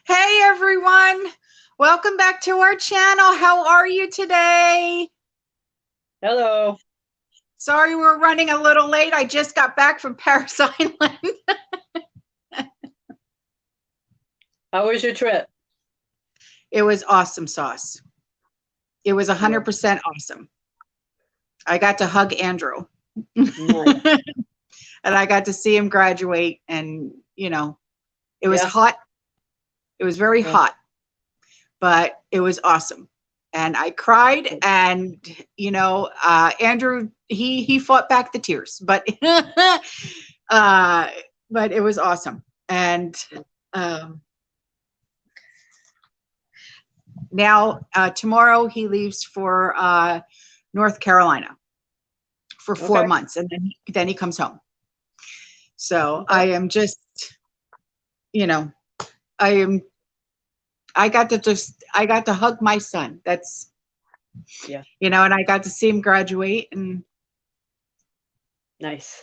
Hey everyone, welcome back to our channel. How are you today? Hello. Sorry we're running a little late. I just got back from Paris Island. How was your trip? It was awesome sauce. It was 100% awesome. I got to hug Andrew. Nice. And I got to see him graduate, and it was hot. It was very hot, but it was awesome. And I cried, and Andrew, he fought back the tears, but but it was awesome. And now tomorrow he leaves for North Carolina for 4 months, and then he comes home. So I am just, I got to hug my son. That's, and I got to see him graduate, and nice.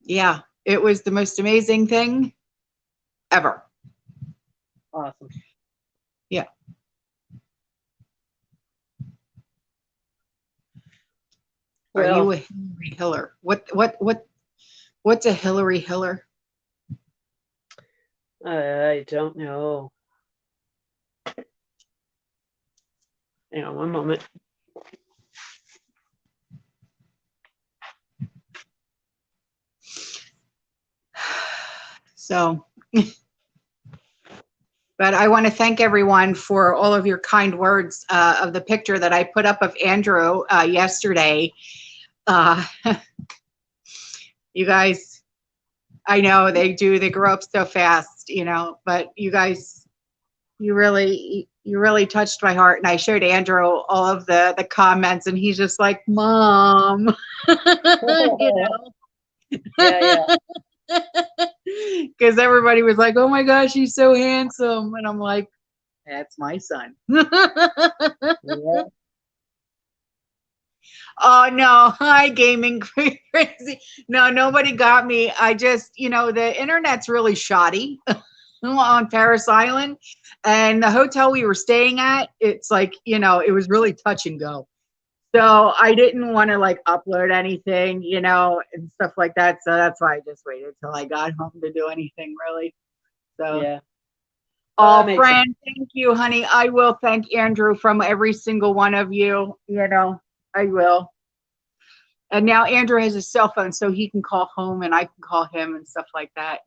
Yeah, it was the most amazing thing ever. Awesome. Yeah. Well, are you a Hillary Hiller? What's a Hillary Hiller? I don't know. Hang on one moment. So, but I want to thank everyone for all of your kind words of the picture that I put up of Andrew yesterday. You guys, I know they grow up so fast, but you guys, you really touched my heart. And I showed Andrew all of the comments, and he's just like, Mom, Yeah. Because everybody was like, oh my gosh, he's so handsome. And I'm like, that's my son. Yeah. Oh no, hi gaming crazy. No, nobody got me. I just, the internet's really shoddy on Paris Island, and the hotel we were staying at, it's like, it was really touch and go. So I didn't want to like upload anything, and stuff like that. So that's why I just waited till I got home to do anything really. So yeah. Oh, friend, thank you, honey. I will thank Andrew from every single one of you. I will. And now Andrew has a cell phone, so he can call home, and I can call him and stuff like that.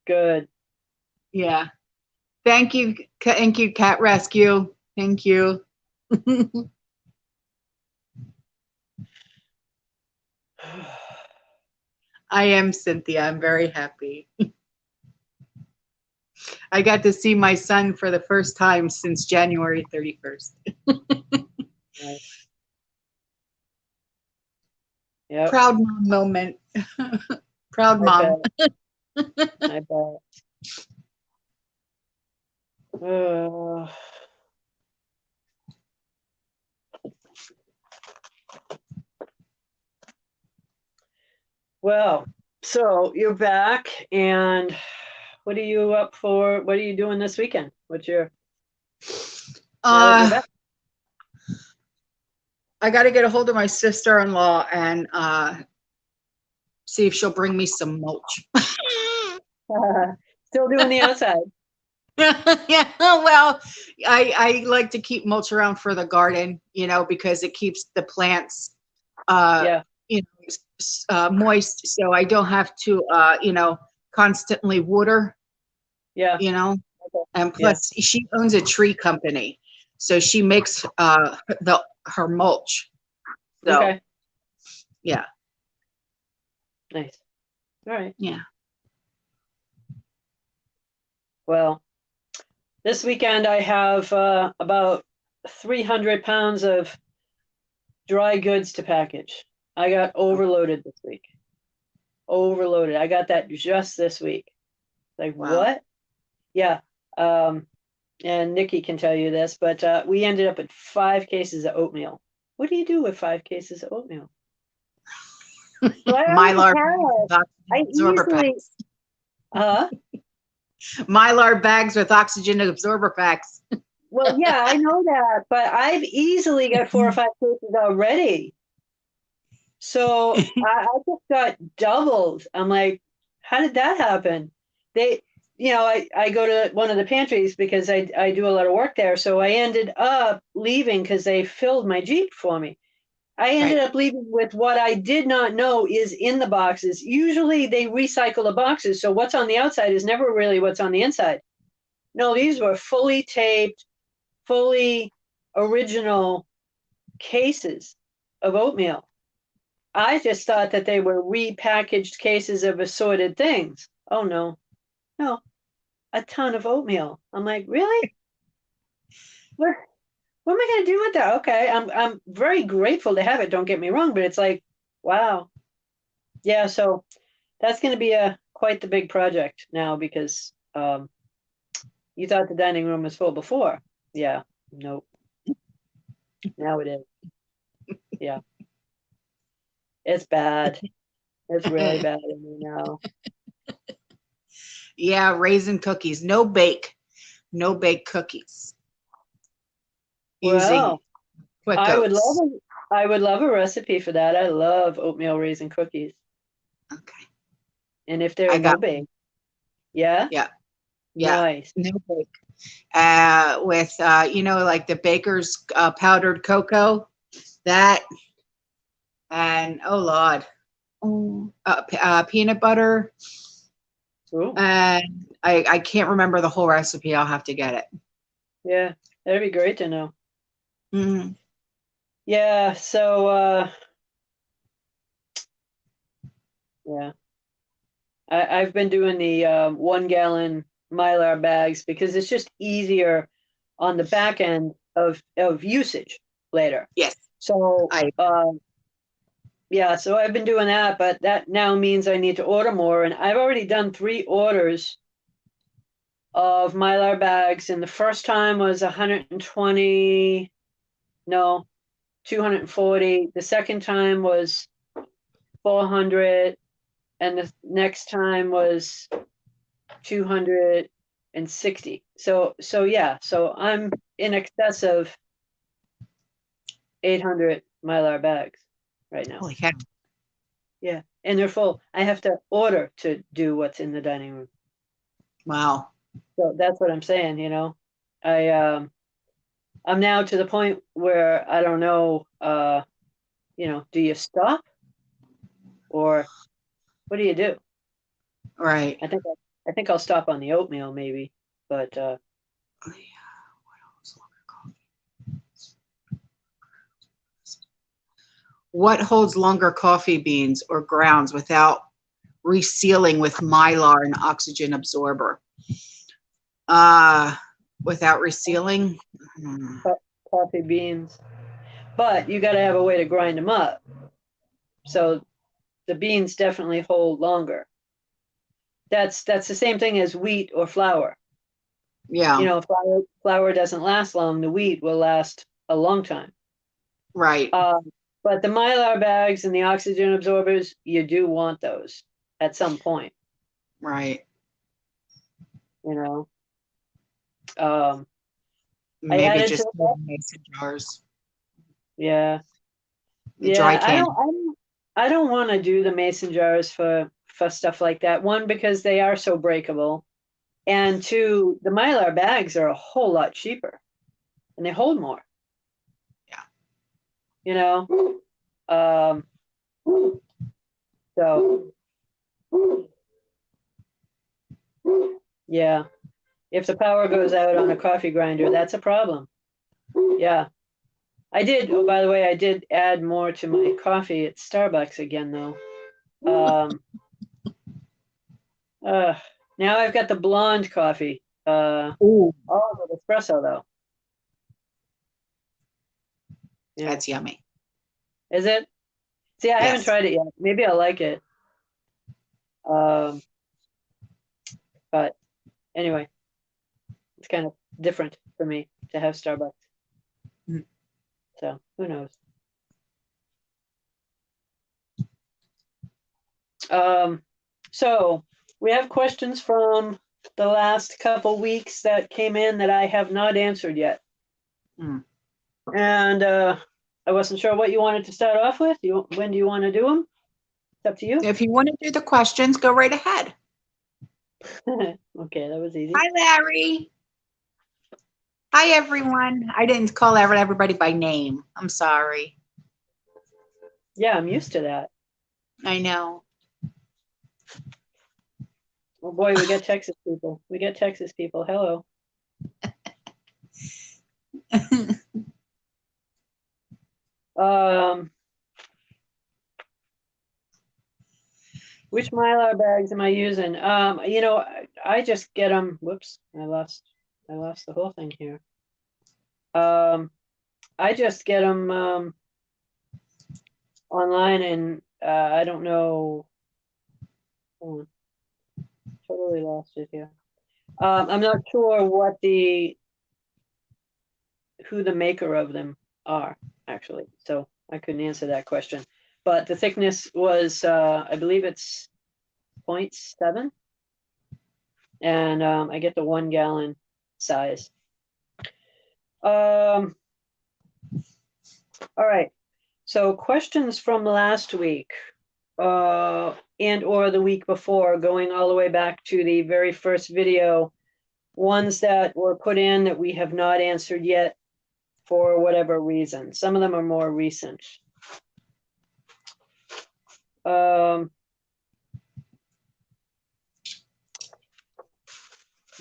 Good. Yeah. Thank you, Cat Rescue. Thank you. I am, Cynthia. I'm very happy. I got to see my son for the first time since January 31st. Nice. Yep. Proud mom moment. Proud mom. I bet. Well, so you're back, and what are you up for? What are you doing this weekend? What's your I got to get a hold of my sister-in-law and see if she'll bring me some mulch. Still doing the outside. Yeah, well, I like to keep mulch around for the garden, because it keeps the plants moist, so I don't have to constantly water. And plus she owns a tree company, so she makes her mulch. So yeah. Nice. All right. Yeah. Well, this weekend I have about 300 pounds of dry goods to package. I got overloaded this week. Overloaded. I got that just this week. Like, what? Yeah. And Nikki can tell you this, but we ended up with 5 cases of oatmeal. What do you do with 5 cases of oatmeal? Mylar. I easily, Mylar bags with oxygen absorber packs. Well, yeah, I know that, but I've easily got 4 or 5 cases already. So I just got doubled. I'm like, how did that happen? They, I go to one of the pantries because I do a lot of work there. So I ended up leaving because they filled my Jeep for me. I ended Right. up leaving with what I did not know is in the boxes. Usually they recycle the boxes. So what's on the outside is never really what's on the inside. No, these were fully taped, fully original cases of oatmeal. I just thought that they were repackaged cases of assorted things. Oh no, no, a ton of oatmeal. I'm like, really? What, what am I going to do with that? Okay, I'm very grateful to have it. Don't get me wrong, but it's like, wow, yeah. So that's going to be a quite the big project now because you thought the dining room was full before. Yeah, nope. Now it is. Yeah, it's bad. It's really bad in me now. Yeah, raisin cookies. No bake. No bake cookies. Using Well, quick I would love oats. I would love a recipe for that. I love oatmeal raisin cookies. Okay. And if they're I no got, bake, yeah, yeah. Yeah. nice. No bake. With, like the baker's powdered cocoa, that, and oh, Lord. Peanut butter. Ooh, And I can't remember the whole recipe. I'll have to get it. yeah, that'd be great to know. Mm, Yeah, so yeah, I've been doing the 1 gallon Mylar bags because it's just easier on the back end of usage later. yes. So I yeah, so I've been doing that, but that now means I need to order more, and I've already done 3 orders of Mylar bags, and the first time was 120, no, 240. The second time was 400, and the next time was 260. So yeah, so I'm in excess of 800 Mylar bags right now. holy cow. Yeah, and they're full. I have to order to do what's in the dining room. Wow. So that's what I'm saying. I I'm now to the point where I don't know, do you stop or what do you do? Right. I think I'll stop on the oatmeal maybe, but What holds longer coffee beans or grounds without resealing with mylar and oxygen absorber? Uh, Without resealing? Hmm. coffee beans. But you got to have a way to grind them up. So the beans definitely hold longer. That's the same thing as wheat or flour. Yeah, Flour doesn't last long. The wheat will last a long time. right, But the mylar bags and the oxygen absorbers, you do want those at some point. right. You know, um, I Maybe added to just the put in mason jars, yeah, the dry yeah. I can. don't, I don't, I don't want to do the mason jars for stuff like that. One, because they are so breakable, and two, the mylar bags are a whole lot cheaper and they hold more. Yeah. You know, um, so yeah. If the power goes out on a coffee grinder, that's a problem. Yeah. I did, oh, by the way, I did add more to my coffee at Starbucks again, though. Um, uh, now I've got the blonde coffee. Ooh, Oh, with espresso, though. Yeah. that's yummy. Is it? See, I haven't Yes. tried it yet. Maybe I'll like it. Um, but anyway, it's kind of different for me to have Starbucks. Mm. So who knows? So we have questions from the last couple weeks that came in that I have not answered yet. Hmm. And I wasn't sure what you wanted to start off with. When do you want to do them? It's up to you. If you want to do the questions, go right ahead. Okay, that was easy. Hi, Larry. Hi, everyone. I didn't call everybody by name. I'm sorry. Yeah, I'm used to that. I know. Oh boy, we got Texas people. We got Texas people. Hello. Which Mylar bags am I using? I just get them. Whoops, I lost the whole thing here. I just get them online, and I don't know. Hold on. Totally lost it here. I'm not sure who the maker of them are, actually. So I couldn't answer that question. But the thickness was, I believe it's 0.7. And I get the 1 gallon size. All right. So questions from last week and or the week before, going all the way back to the very first video, ones that were put in that we have not answered yet for whatever reason. Some of them are more recent.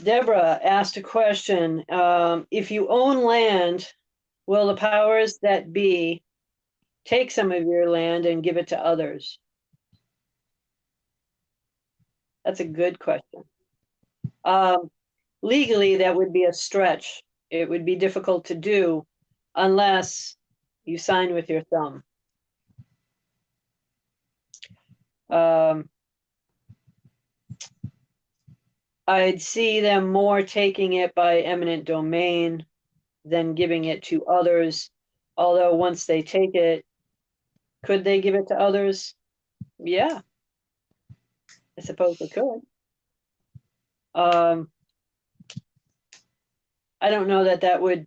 Deborah asked a question. If you own land, will the powers that be take some of your land and give it to others? That's a good question. Legally, that would be a stretch. It would be difficult to do unless you sign with your thumb. I'd see them more taking it by eminent domain than giving it to others. Although once they take it, could they give it to others? Yeah, I suppose they could. I don't know that would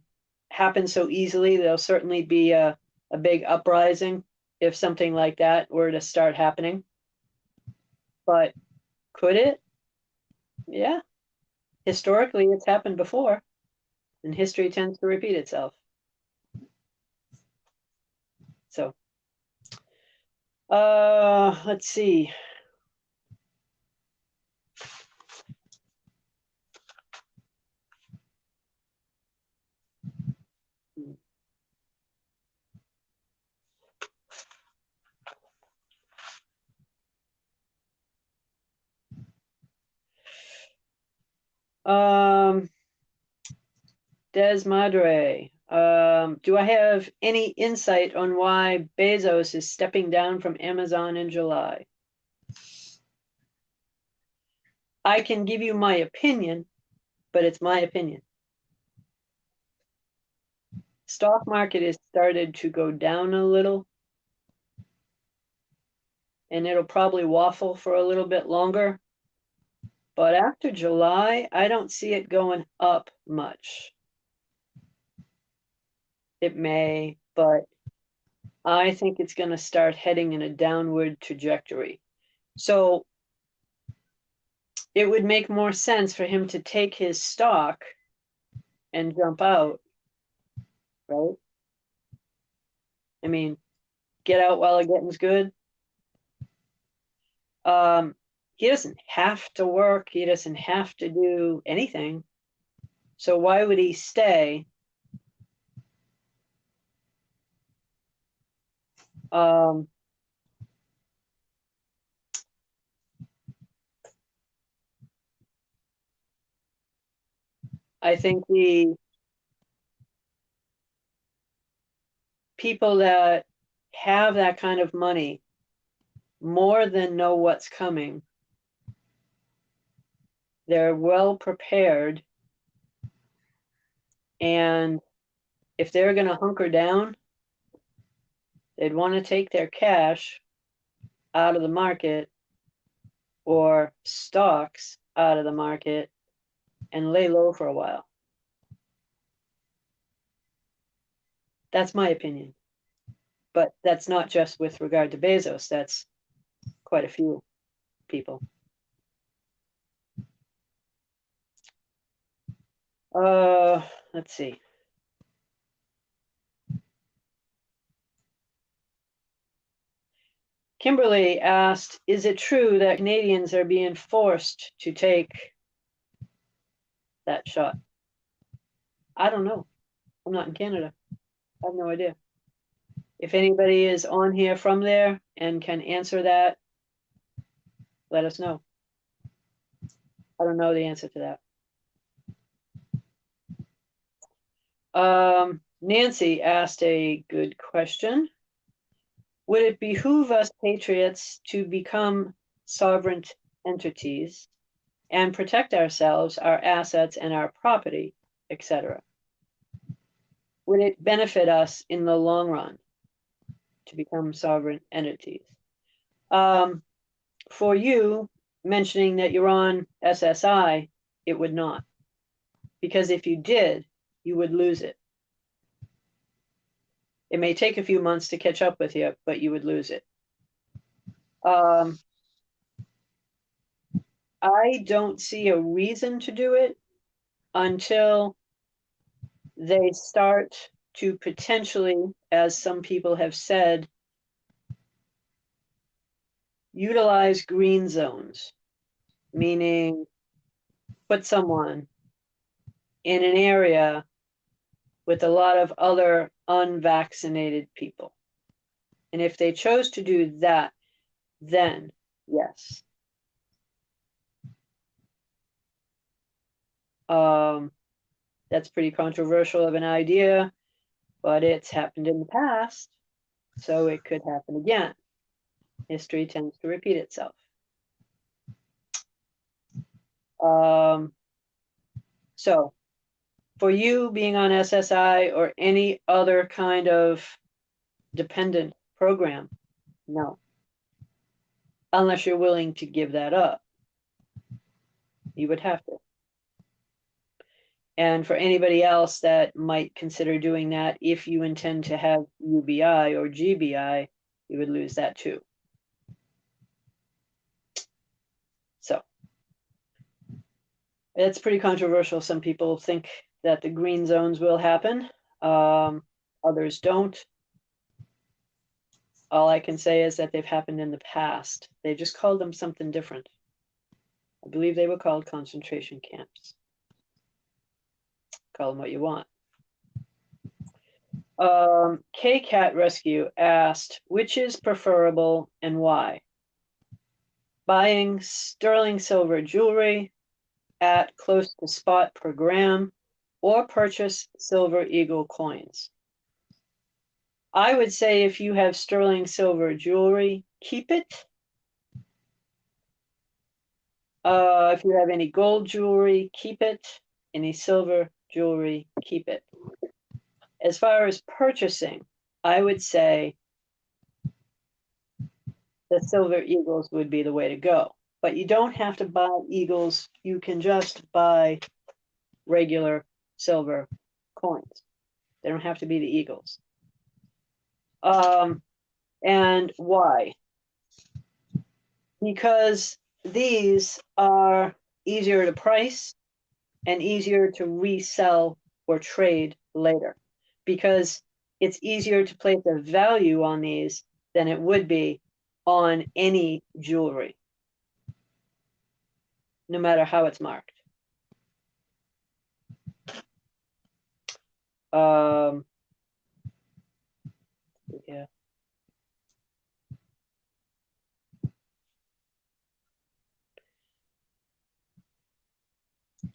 happen so easily. There'll certainly be a big uprising if something like that were to start happening. But could it? Yeah. Historically, it's happened before, and history tends to repeat itself. So, let's see. Des Madre, do I have any insight on why Bezos is stepping down from Amazon in July? I can give you my opinion, but it's my opinion. Stock market has started to go down a little, and it'll probably waffle for a little bit longer. But after July, I don't see it going up much. It may, but I think it's going to start heading in a downward trajectory. So it would make more sense for him to take his stock and jump out, right? I mean, get out while the getting's good. He doesn't have to work. He doesn't have to do anything. So why would he stay? I think the people that have that kind of money more than know what's coming. They're well prepared. And if they're going to hunker down, they'd want to take their cash out of the market or stocks out of the market and lay low for a while. That's my opinion. But that's not just with regard to Bezos. That's quite a few people. Let's see. Kimberly asked, is it true that Canadians are being forced to take that shot? I don't know. I'm not in Canada. I have no idea. If anybody is on here from there and can answer that, let us know. I don't know the answer to that. Nancy asked a good question. Would it behoove us patriots to become sovereign entities and protect ourselves, our assets, and our property, etc.? Would it benefit us in the long run to become sovereign entities? For you, mentioning that you're on SSI, it would not. Because if you did, you would lose it. It may take a few months to catch up with you, but you would lose it. I don't see a reason to do it until they start to potentially, as some people have said, utilize green zones, meaning put someone in an area with a lot of other unvaccinated people. And if they chose to do that, then yes. That's pretty controversial of an idea, but it's happened in the past, so it could happen again. History tends to repeat itself. So for you being on SSI or any other kind of dependent program, no. Unless you're willing to give that up. You would have to. And for anybody else that might consider doing that, if you intend to have UBI or GBI, you would lose that too. So it's pretty controversial. Some people think that the green zones will happen. Others don't. All I can say is that they've happened in the past. They just called them something different. I believe they were called concentration camps. Call them what you want. K-Cat Rescue asked, which is preferable and why? Buying sterling silver jewelry at close to spot per gram or purchase silver eagle coins? I would say if you have sterling silver jewelry, keep it. If you have any gold jewelry, keep it. Any silver jewelry, keep it. As far as purchasing, I would say the silver eagles would be the way to go. But you don't have to buy eagles. You can just buy regular silver coins. They don't have to be the eagles. And why? Because these are easier to price and easier to resell or trade later. Because it's easier to place a value on these than it would be on any jewelry, no matter how it's marked. Yeah.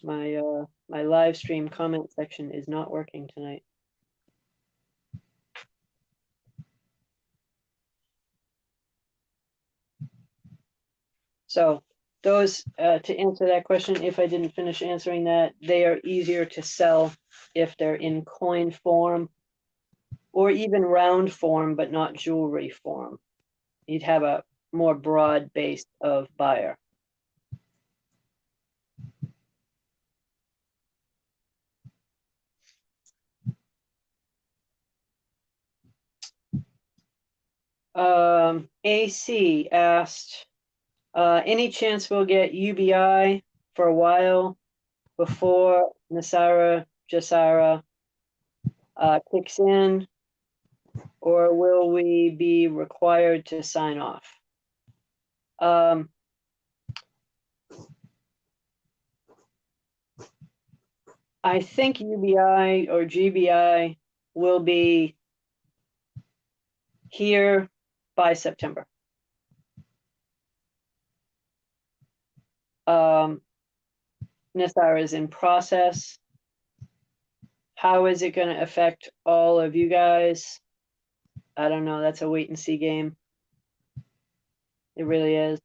My live stream comment section is not working tonight. So those, to answer that question, if I didn't finish answering that, they are easier to sell if they're in coin form or even round form, but not jewelry form. You'd have a more broad base of buyer. AC asked, any chance we'll get UBI for a while before Nasara Jasara kicks in, or will we be required to sign off? I think UBI or GBI will be here by September. NISAR is in process. How is it going to affect all of you guys? I don't know. That's a wait and see game. It really is.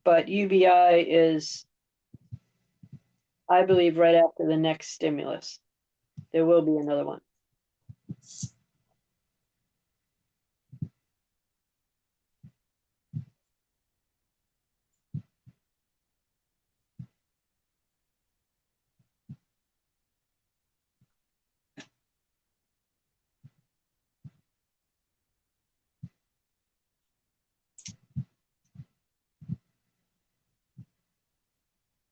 But UBI is, I believe, right after the next stimulus. There will be another one.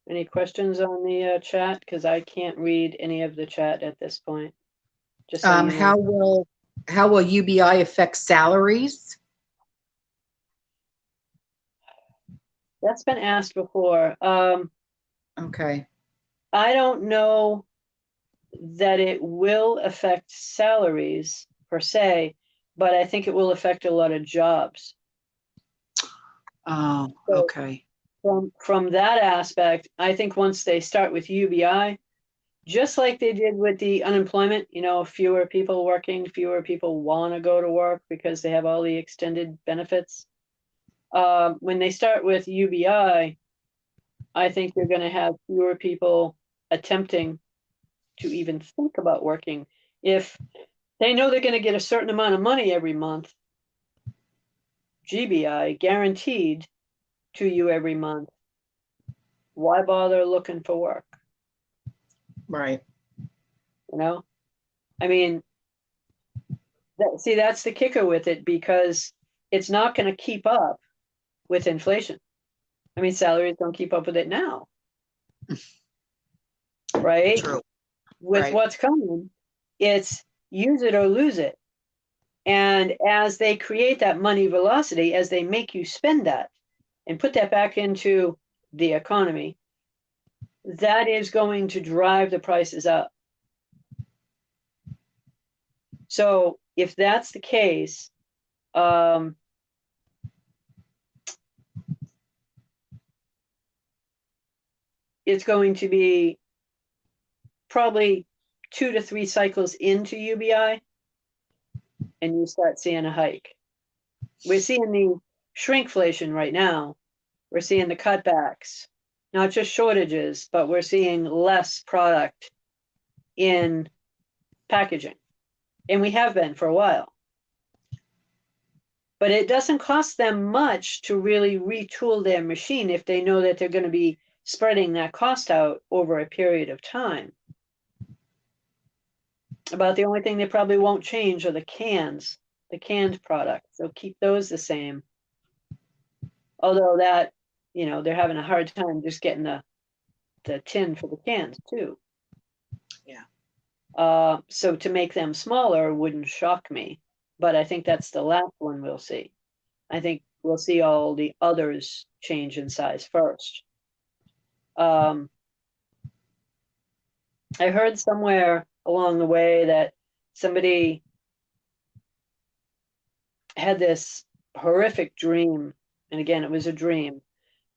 Any questions on the chat? Because I can't read any of the chat at this point. Just so you know. How will UBI affect salaries? That's been asked before. Okay. I don't know that it will affect salaries per se, but I think it will affect a lot of jobs. Oh, So okay. From that aspect, I think once they start with UBI, just like they did with the unemployment, you know, fewer people working, fewer people want to go to work because they have all the extended benefits. When they start with UBI, I think you're going to have fewer people attempting to even think about working. If they know they're going to get a certain amount of money every month, GBI guaranteed to you every month, why bother looking for work? Right. You know, I mean, that's the kicker with it, because it's not going to keep up with inflation. I mean, salaries don't keep up with it now, right? True. With what's coming, it's use it or lose it. And as they create that money velocity, as they make you spend that and put that back into the economy, that is going to drive the prices up. So if that's the case, it's going to be probably 2 to 3 cycles into UBI, and you start seeing a hike. We're seeing the shrinkflation right now. We're seeing the cutbacks, not just shortages, but we're seeing less product in packaging. And we have been for a while. But it doesn't cost them much to really retool their machine if they know that they're going to be spreading that cost out over a period of time. About the only thing they probably won't change are the cans, the canned products. They'll keep those the same. Although that, you know, they're having a hard time just getting the tin for the cans too. Yeah. So to make them smaller wouldn't shock me, but I think that's the last one we'll see. I think we'll see all the others change in size first. I heard somewhere along the way that somebody had this horrific dream, and again, it was a dream,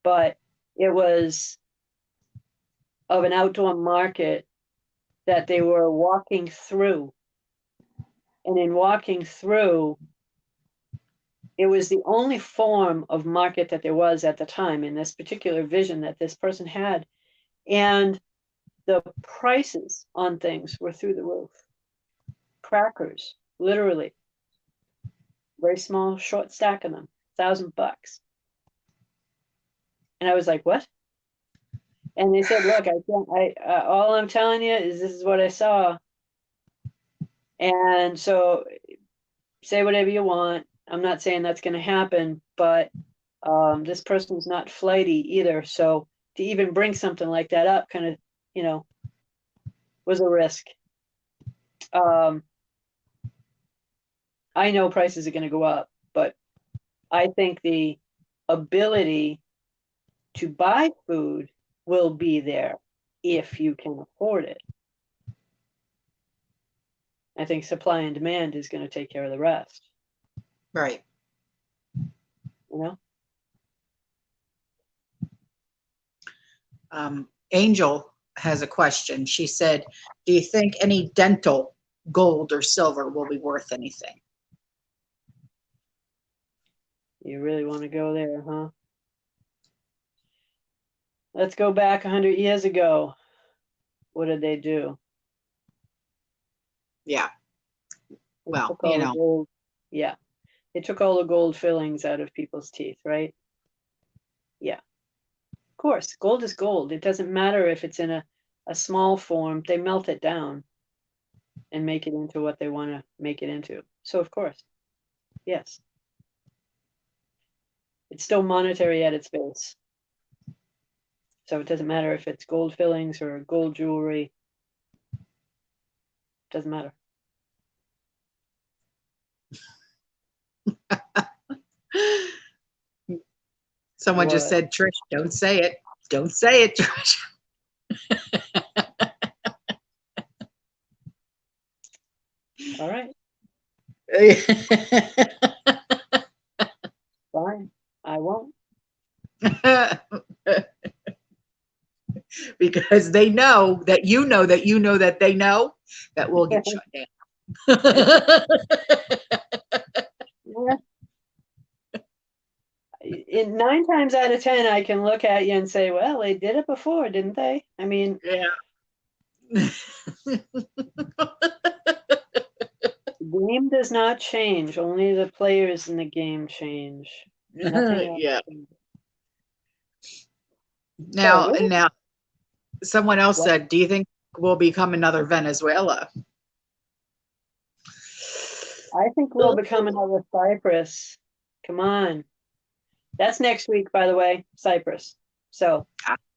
but it was of an outdoor market that they were walking through. And in walking through, it was the only form of market that there was at the time in this particular vision that this person had. And the prices on things were through the roof. Crackers, literally. Very small, short stack of them, $1,000. And I was like, what? And they said, look, all I'm telling you is this is what I saw. And so say whatever you want. I'm not saying that's going to happen, but this person's not flighty either. So to even bring something like that up kind of, was a risk. I know prices are going to go up, but I think the ability to buy food will be there if you can afford it. I think supply and demand is going to take care of the rest. Right. Angel has a question. She said, do you think any dental gold or silver will be worth anything? You really want to go there, huh? Let's go back 100 years ago. What did they do? Yeah. Well, gold. Yeah. They took all the gold fillings out of people's teeth, right? Yeah. Of course, gold is gold. It doesn't matter if it's in a small form. They melt it down and make it into what they want to make it into. So, of course, yes. It's still monetary at its base. So it doesn't matter if it's gold fillings or gold jewelry. It doesn't matter. Someone just said, Trish, don't say it. Don't say it, Trish. All right. Fine. I won't. Because they know that you know that you know that they know that we'll get shut down. In 9 times out of 10, I can look at you and say, well, they did it before, didn't they? I mean, yeah. The game does not change. Only the players in the game change. Nothing else. Yeah. Now, someone else said, do you think we'll become another Venezuela? I think we'll become another Cyprus. Come on. That's next week, by the way, Cyprus. So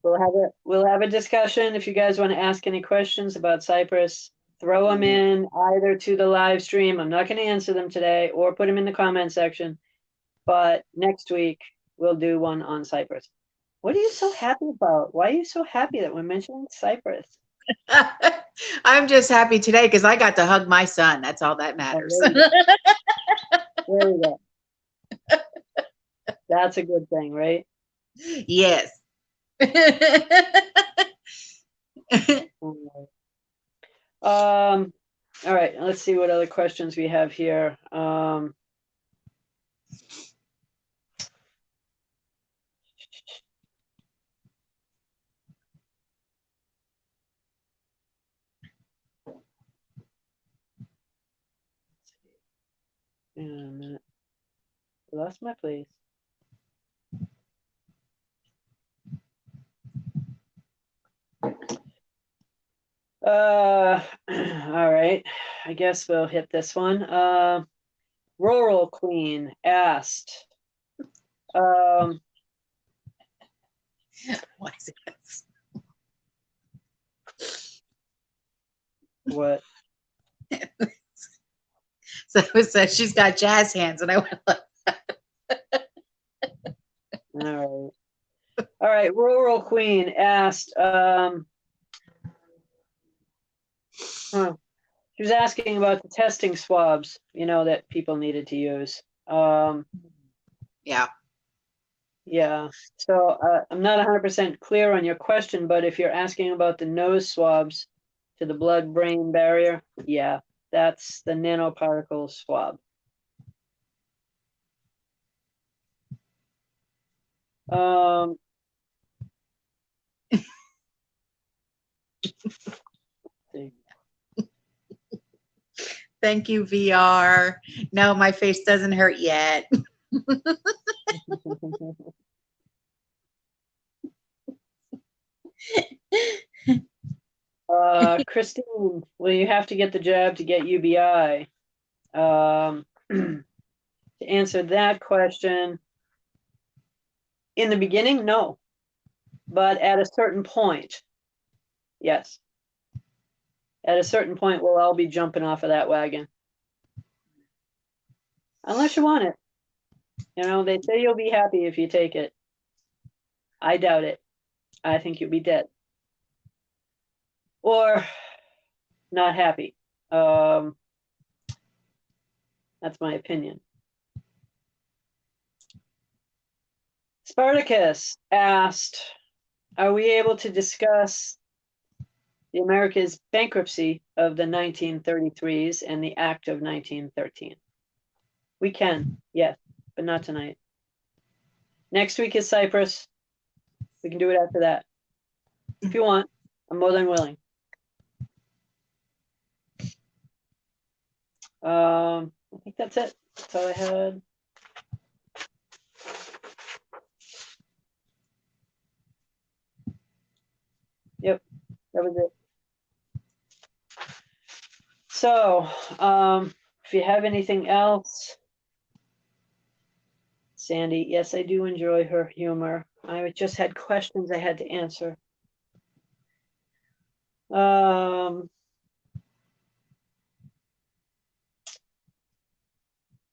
we'll have a discussion. If you guys want to ask any questions about Cyprus, throw them in either to the live stream. I'm not going to answer them today, or put them in the comment section. But next week we'll do one on Cyprus. What are you so happy about? Why are you so happy that we're mentioning Cyprus? I'm just happy today because I got to hug my son. That's all that matters. There we go. That's a good thing, right? Yes. All right, let's see what other questions we have here. Wait a minute. I lost my place. All right. I guess we'll hit this one. Rural Queen asked. What is this? What? So it says she's got jazz hands, and I went like All right. Rural Queen asked. She was asking about the testing swabs, that people needed to use. Yeah. Yeah. So I'm not 100% clear on your question, but if you're asking about the nose swabs to the blood-brain barrier, yeah, that's the nanoparticle swab. Thank you, VR. No, my face doesn't hurt yet. Christine, will you have to get the jab to get UBI? To answer that question, in the beginning, no. But at a certain point, yes. At a certain point, we'll all be jumping off of that wagon. Unless you want it. You know, they say you'll be happy if you take it. I doubt it. I think you'll be dead. Or not happy. That's my opinion. Spartacus asked, are we able to discuss the America's bankruptcy of the 1933s and the Act of 1913? We can, yes, but not tonight. Next week is Cyprus. We can do it after that. If you want, I'm more than willing. I think that's it. That's all I had. Yep, that was it. So, if you have anything else, Sandy, yes, I do enjoy her humor. I just had questions I had to answer.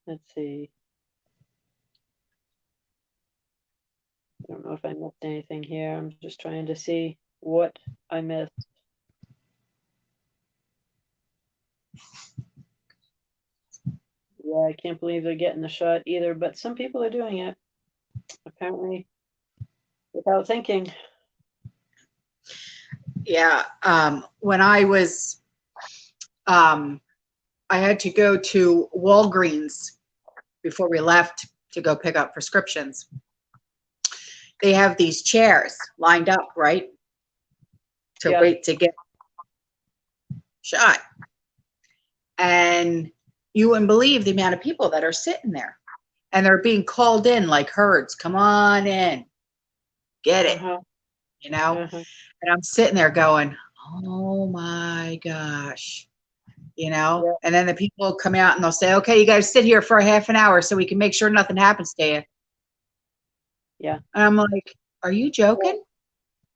Let's see. I don't know if I missed anything here. I'm just trying to see what I missed. Yeah, I can't believe they're getting the shot either, but some people are doing it, apparently, without thinking. Yeah. When I was, I had to go to Walgreens before we left to go pick up prescriptions. They have these chairs lined up, right? To wait to get shot. And you wouldn't believe the amount of people that are sitting there. And they're being called in like herds. Come on in. Get it. You know? And I'm sitting there going, oh my gosh. You know? And then the people come out and they'll say, okay, you got to sit here for a half an hour so we can make sure nothing happens to you. Yeah. And I'm like, are you joking?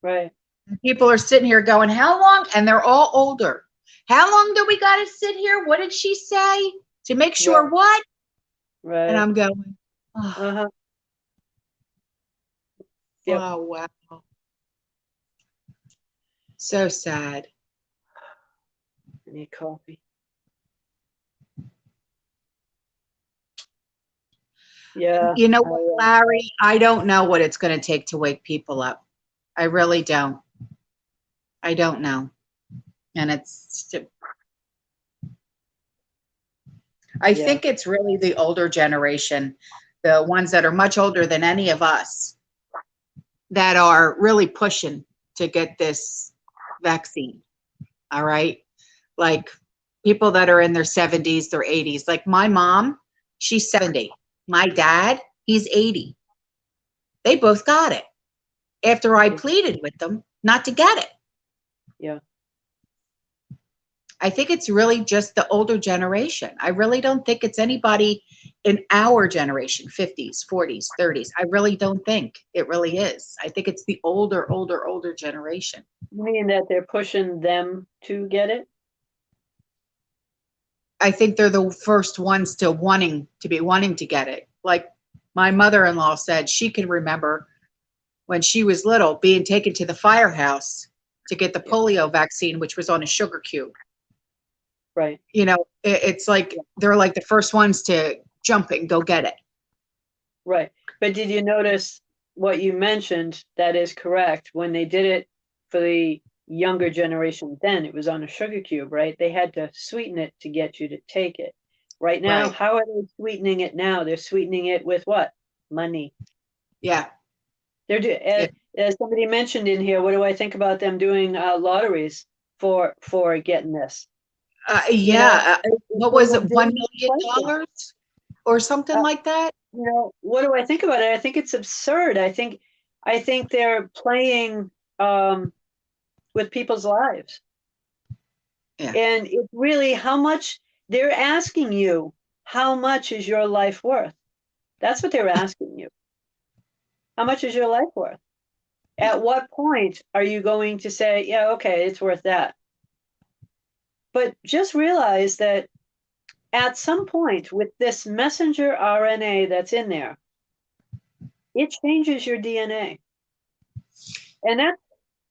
Right. And people are sitting here going, how long? And they're all older. How long do we got to sit here? What did she say? To make sure what? Right. And I'm going, oh, Yep. oh wow. So sad. I need coffee. Yeah. You know what, Larry? I don't know what it's going to take to wake people up. I really don't. I don't know. And it's, I think it's really the older generation, the ones that are much older than any of us, that are really pushing to get this vaccine. All right. Like people that are in their 70s, their 80s. Like my mom, she's 70. My dad, he's 80. They both got it after I pleaded with them not to get it. Yeah. I think it's really just the older generation. I really don't think it's anybody in our generation, 50s, 40s, 30s. I really don't think it really is. I think it's the older generation. You mean that they're pushing them to get it? I think they're the first ones to wanting to get it. Like my mother-in-law said, she can remember when she was little being taken to the firehouse to get the polio vaccine, which was on a sugar cube. Right. You know, it's like they're like the first ones to jump and go get it. Right. But did you notice what you mentioned? That is correct. When they did it for the younger generation, then it was on a sugar cube, right? They had to sweeten it to get you to take it. Right now, how are they sweetening it now? They're sweetening it with what? Money. Yeah. They're as somebody mentioned in here, what do I think about them doing lotteries for getting this? What was it? $1 million or something like that? You know, what do I think about it? I think it's absurd. I think they're playing with people's lives. Yeah. And it's really how much they're asking you, how much is your life worth? That's what they're asking you. How much is your life worth? At what point are you going to say, yeah, okay, it's worth that? But just realize that at some point with this messenger RNA that's in there, it changes your DNA. And that's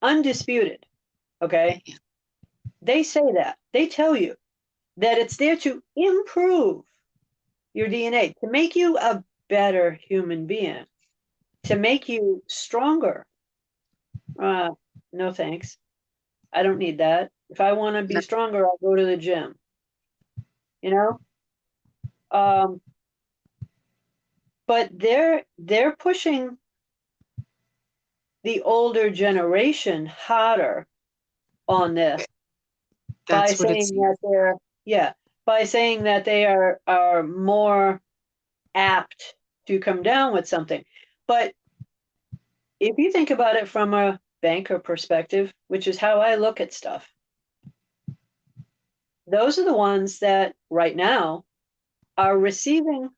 undisputed. Okay. They say that. They tell you that it's there to improve your DNA, to make you a better human being, to make you stronger. No thanks. I don't need that. If I want to be stronger, I'll go to the gym. You know? But they're pushing the older generation harder on this by That's what it's. saying that they are more apt to come down with something. But if you think about it from a banker perspective, which is how I look at stuff, those are the ones that right now are receiving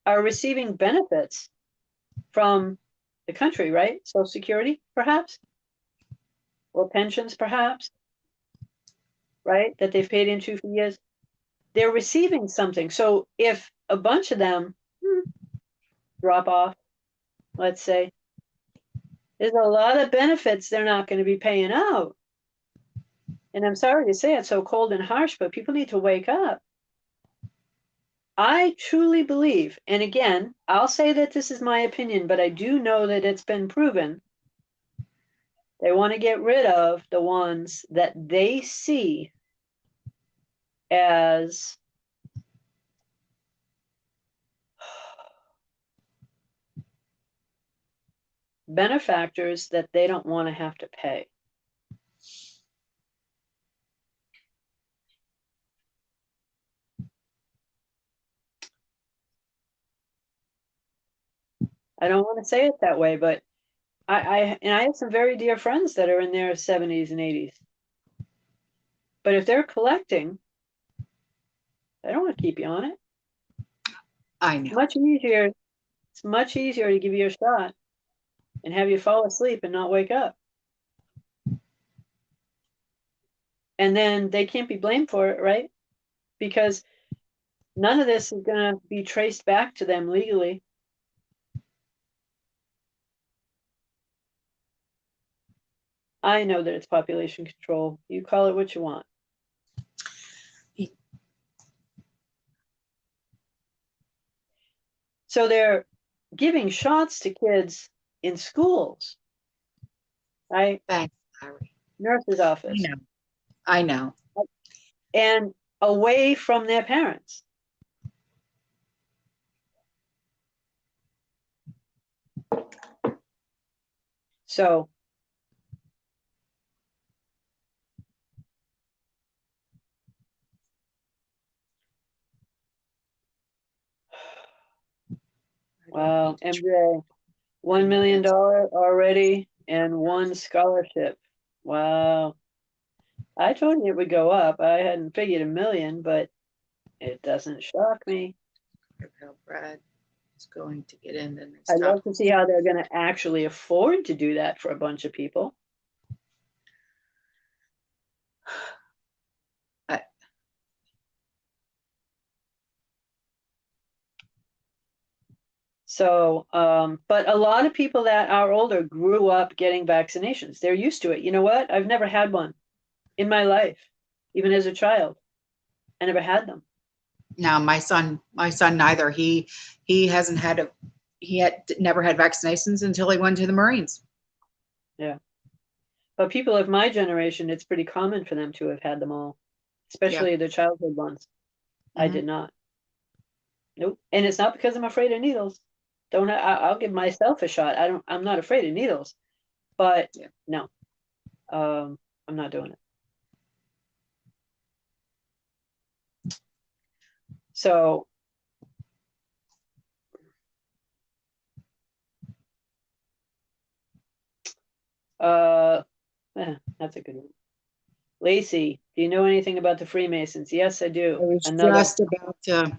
benefits from the country, right? Social Security, perhaps, or pensions, perhaps, right? That they've paid into for years. They're receiving something. So if a bunch of them drop off, let's say, there's a lot of benefits they're not going to be paying out. And I'm sorry to say it's so cold and harsh, but people need to wake up. I truly believe, and again, I'll say that this is my opinion, but I do know that it's been proven. They want to get rid of the ones that they see as benefactors that they don't want to have to pay. I don't want to say it that way, but I have some very dear friends that are in their 70s and 80s. But if they're collecting, I don't want to keep you on it. I know. It's much easier to give you a shot and have you fall asleep and not wake up. And then they can't be blamed for it, right? Because none of this is going to be traced back to them legally. I know that it's population control. You call it what you want. So they're giving shots to kids in schools, right? Thanks, Larry. Nurse's office. I know. And away from their parents. So wow, MJ, $1 million already and one scholarship. Wow. I told you it would go up. I hadn't figured $1 million, but it doesn't shock me. Brad is going to get in the next. I'd love to see how they're going to actually afford to do that for a bunch of people. So, but a lot of people that are older grew up getting vaccinations. They're used to it. You know what? I've never had one in my life, even as a child. I never had them. Now, my son neither. He hasn't had never had vaccinations until he went to the Marines. Yeah. But people of my generation, it's pretty common for them to have had them all, especially the childhood ones. I did not. Nope. And it's not because I'm afraid of needles. I'll give myself a shot. I'm not afraid of needles, but no, I'm not doing it. So, that's a good one. Lacey, do you know anything about the Freemasons? Yes, I do. I was Another just about to,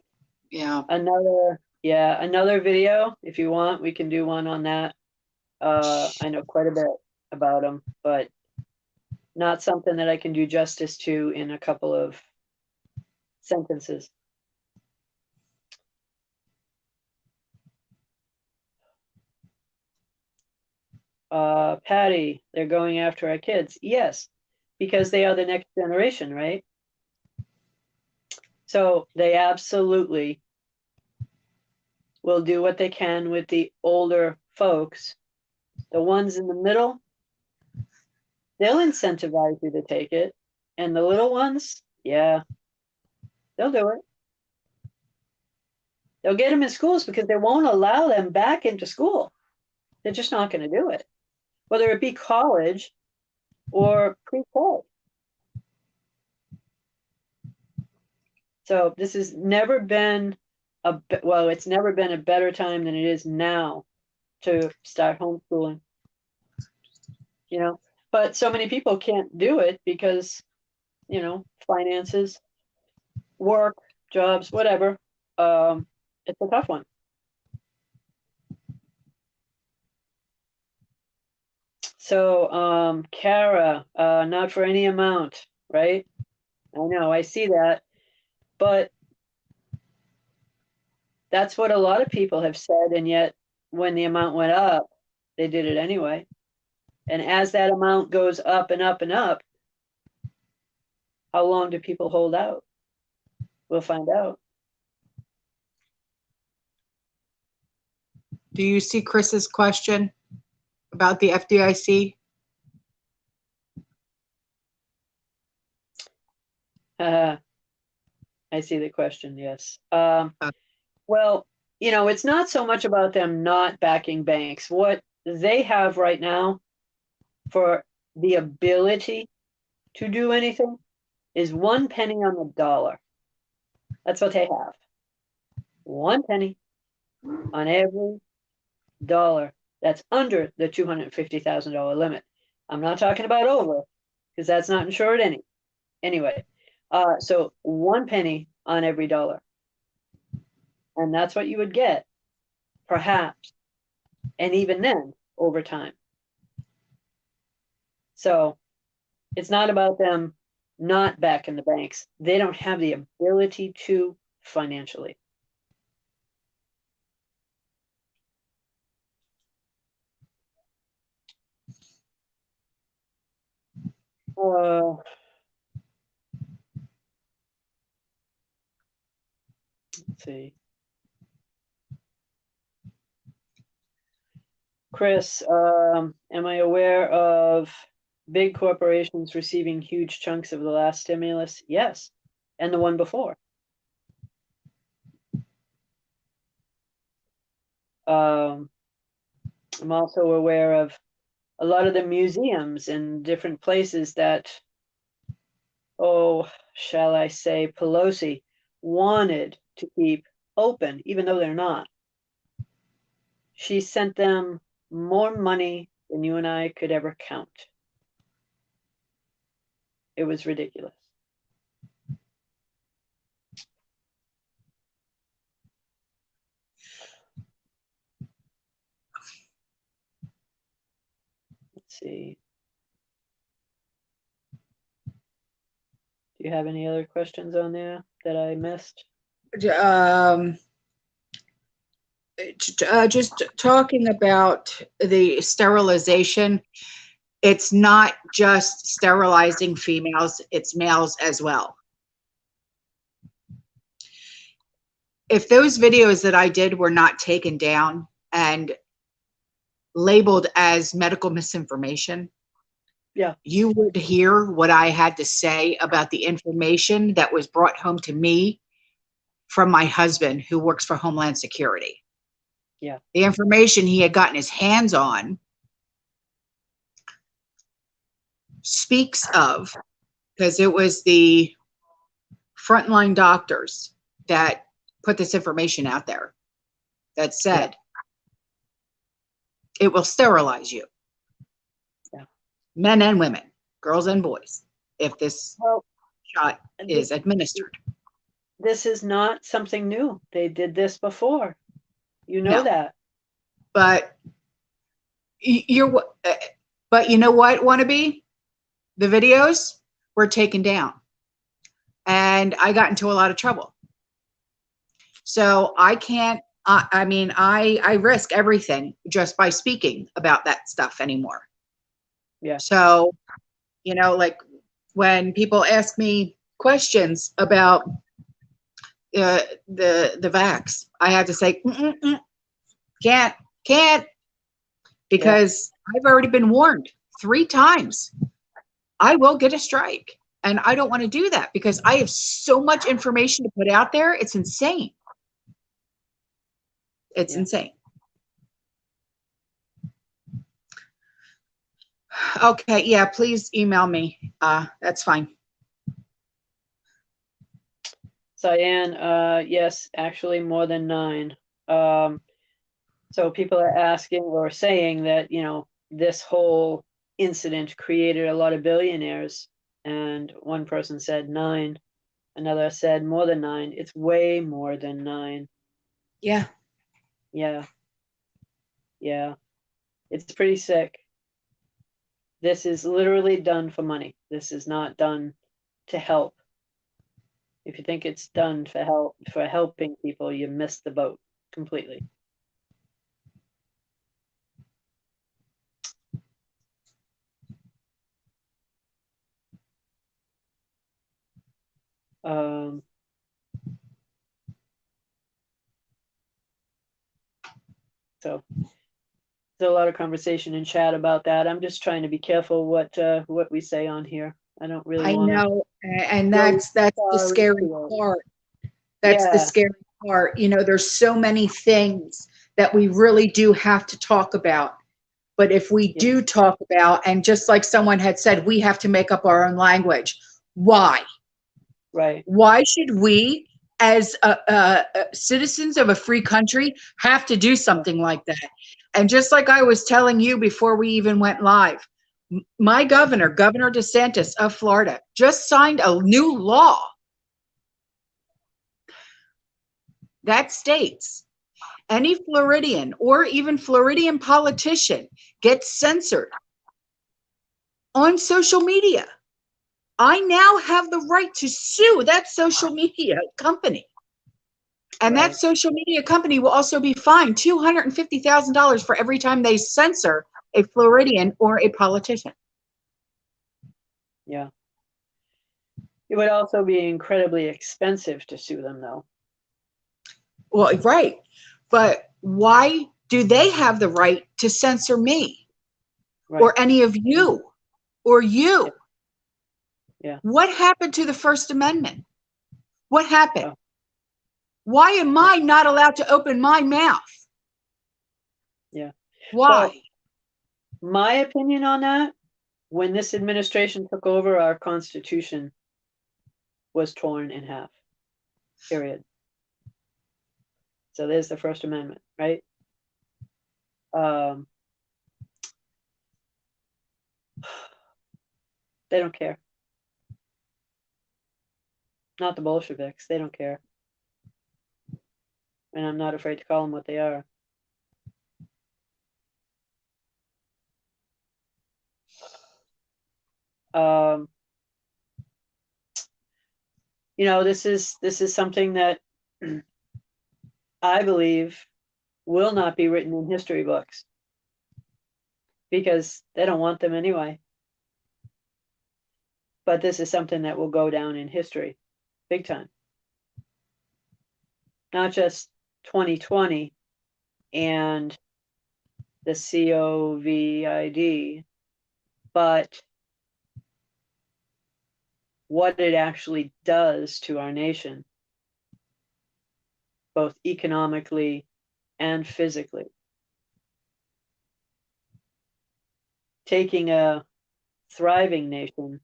yeah. another video. If you want, we can do one on that. I know quite a bit about them, but not something that I can do justice to in a couple of sentences. Patty, they're going after our kids. Yes, because they are the next generation, right? So they absolutely will do what they can with the older folks. The ones in the middle, they'll incentivize you to take it. And the little ones, yeah, they'll do it. They'll get them in schools because they won't allow them back into school. They're just not going to do it, whether it be college or pre-K. So this has never been it's never been a better time than it is now to start homeschooling. You know, but so many people can't do it because, you know, finances, work, jobs, whatever. It's a tough one. So, Kara, not for any amount, right? I know, I see that, but that's what a lot of people have said, and yet when the amount went up, they did it anyway. And as that amount goes up and up and up, how long do people hold out? We'll find out. Do you see Chris's question about the FDIC? I see the question, yes. Well, you know, it's not so much about them not backing banks. What they have right now for the ability to do anything is 1 penny on the dollar. That's what they have. 1 penny on every dollar that's under the $250,000 limit. I'm not talking about over, because that's not insured anyway. So 1 penny on every dollar. And that's what you would get, perhaps. And even then, over time. So it's not about them not backing the banks. They don't have the ability to financially. Let's see. Chris, am I aware of big corporations receiving huge chunks of the last stimulus? Yes, and the one before. I'm also aware of a lot of the museums in different places that, shall I say, Pelosi wanted to keep open, even though they're not. She sent them more money than you and I could ever count. It was ridiculous. Let's see. Do you have any other questions on there that I missed? Just talking about the sterilization, it's not just sterilizing females, it's males as well. If those videos that I did were not taken down and labeled as medical misinformation, yeah, you would hear what I had to say about the information that was brought home to me from my husband, who works for Homeland Security. Yeah. The information he had gotten his hands on speaks of, because it was the frontline doctors that put this information out there that said it will sterilize you. Yeah. Men and women, girls and boys. if this Well, shot is administered. this is not something new. They did this before. You know No. that. But but you know what, wannabe? The videos were taken down, and I got into a lot of trouble. So I can't. I mean, I risk everything just by speaking about that stuff anymore. Yeah. So, like when people ask me questions about the vax, I had to say, can't, because I've already been warned 3 times. I will get a strike, and I don't want to do that because I have so much information to put out there. It's insane. It's insane. Okay, yeah, please email me. That's fine. Cyan, yes, actually more than 9. So people are asking or saying that, this whole incident created a lot of billionaires. And one person said 9. Another said more than 9. It's way more than 9. Yeah. Yeah. Yeah. It's pretty sick. This is literally done for money. This is not done to help. If you think it's done for helping people, you missed the boat completely. So there's a lot of conversation in chat about that. I'm just trying to be careful what we say on here. I don't really want to. I know, and that's the scary part. That's the scary part. There's so many things that we really do have to talk about. But if we do talk about, and just like someone had said, we have to make up our own language. Why? Right. Why should we, as citizens of a free country, have to do something like that? And just like I was telling you before we even went live, my Governor DeSantis of Florida, just signed a new law that states any Floridian or even Floridian politician gets censored on social media. I now have the right to sue that social media company. And that social media company will also be fined $250,000 for every time they censor a Floridian or a politician. Yeah. It would also be incredibly expensive to sue them, though. Well, right. But why do they have the right to censor me or any of you or you? Yeah. What happened to the First Amendment? What happened? Why am I not allowed to open my mouth? Yeah. Why? Well, my opinion on that, when this administration took over, our Constitution was torn in half. Period. So there's the First Amendment, right? They don't care. Not the Bolsheviks. They don't care. And I'm not afraid to call them what they are. This is something that I believe will not be written in history books because they don't want them anyway. But this is something that will go down in history big time. Not just 2020 and the COVID, but what it actually does to our nation, both economically and physically. Taking a thriving nation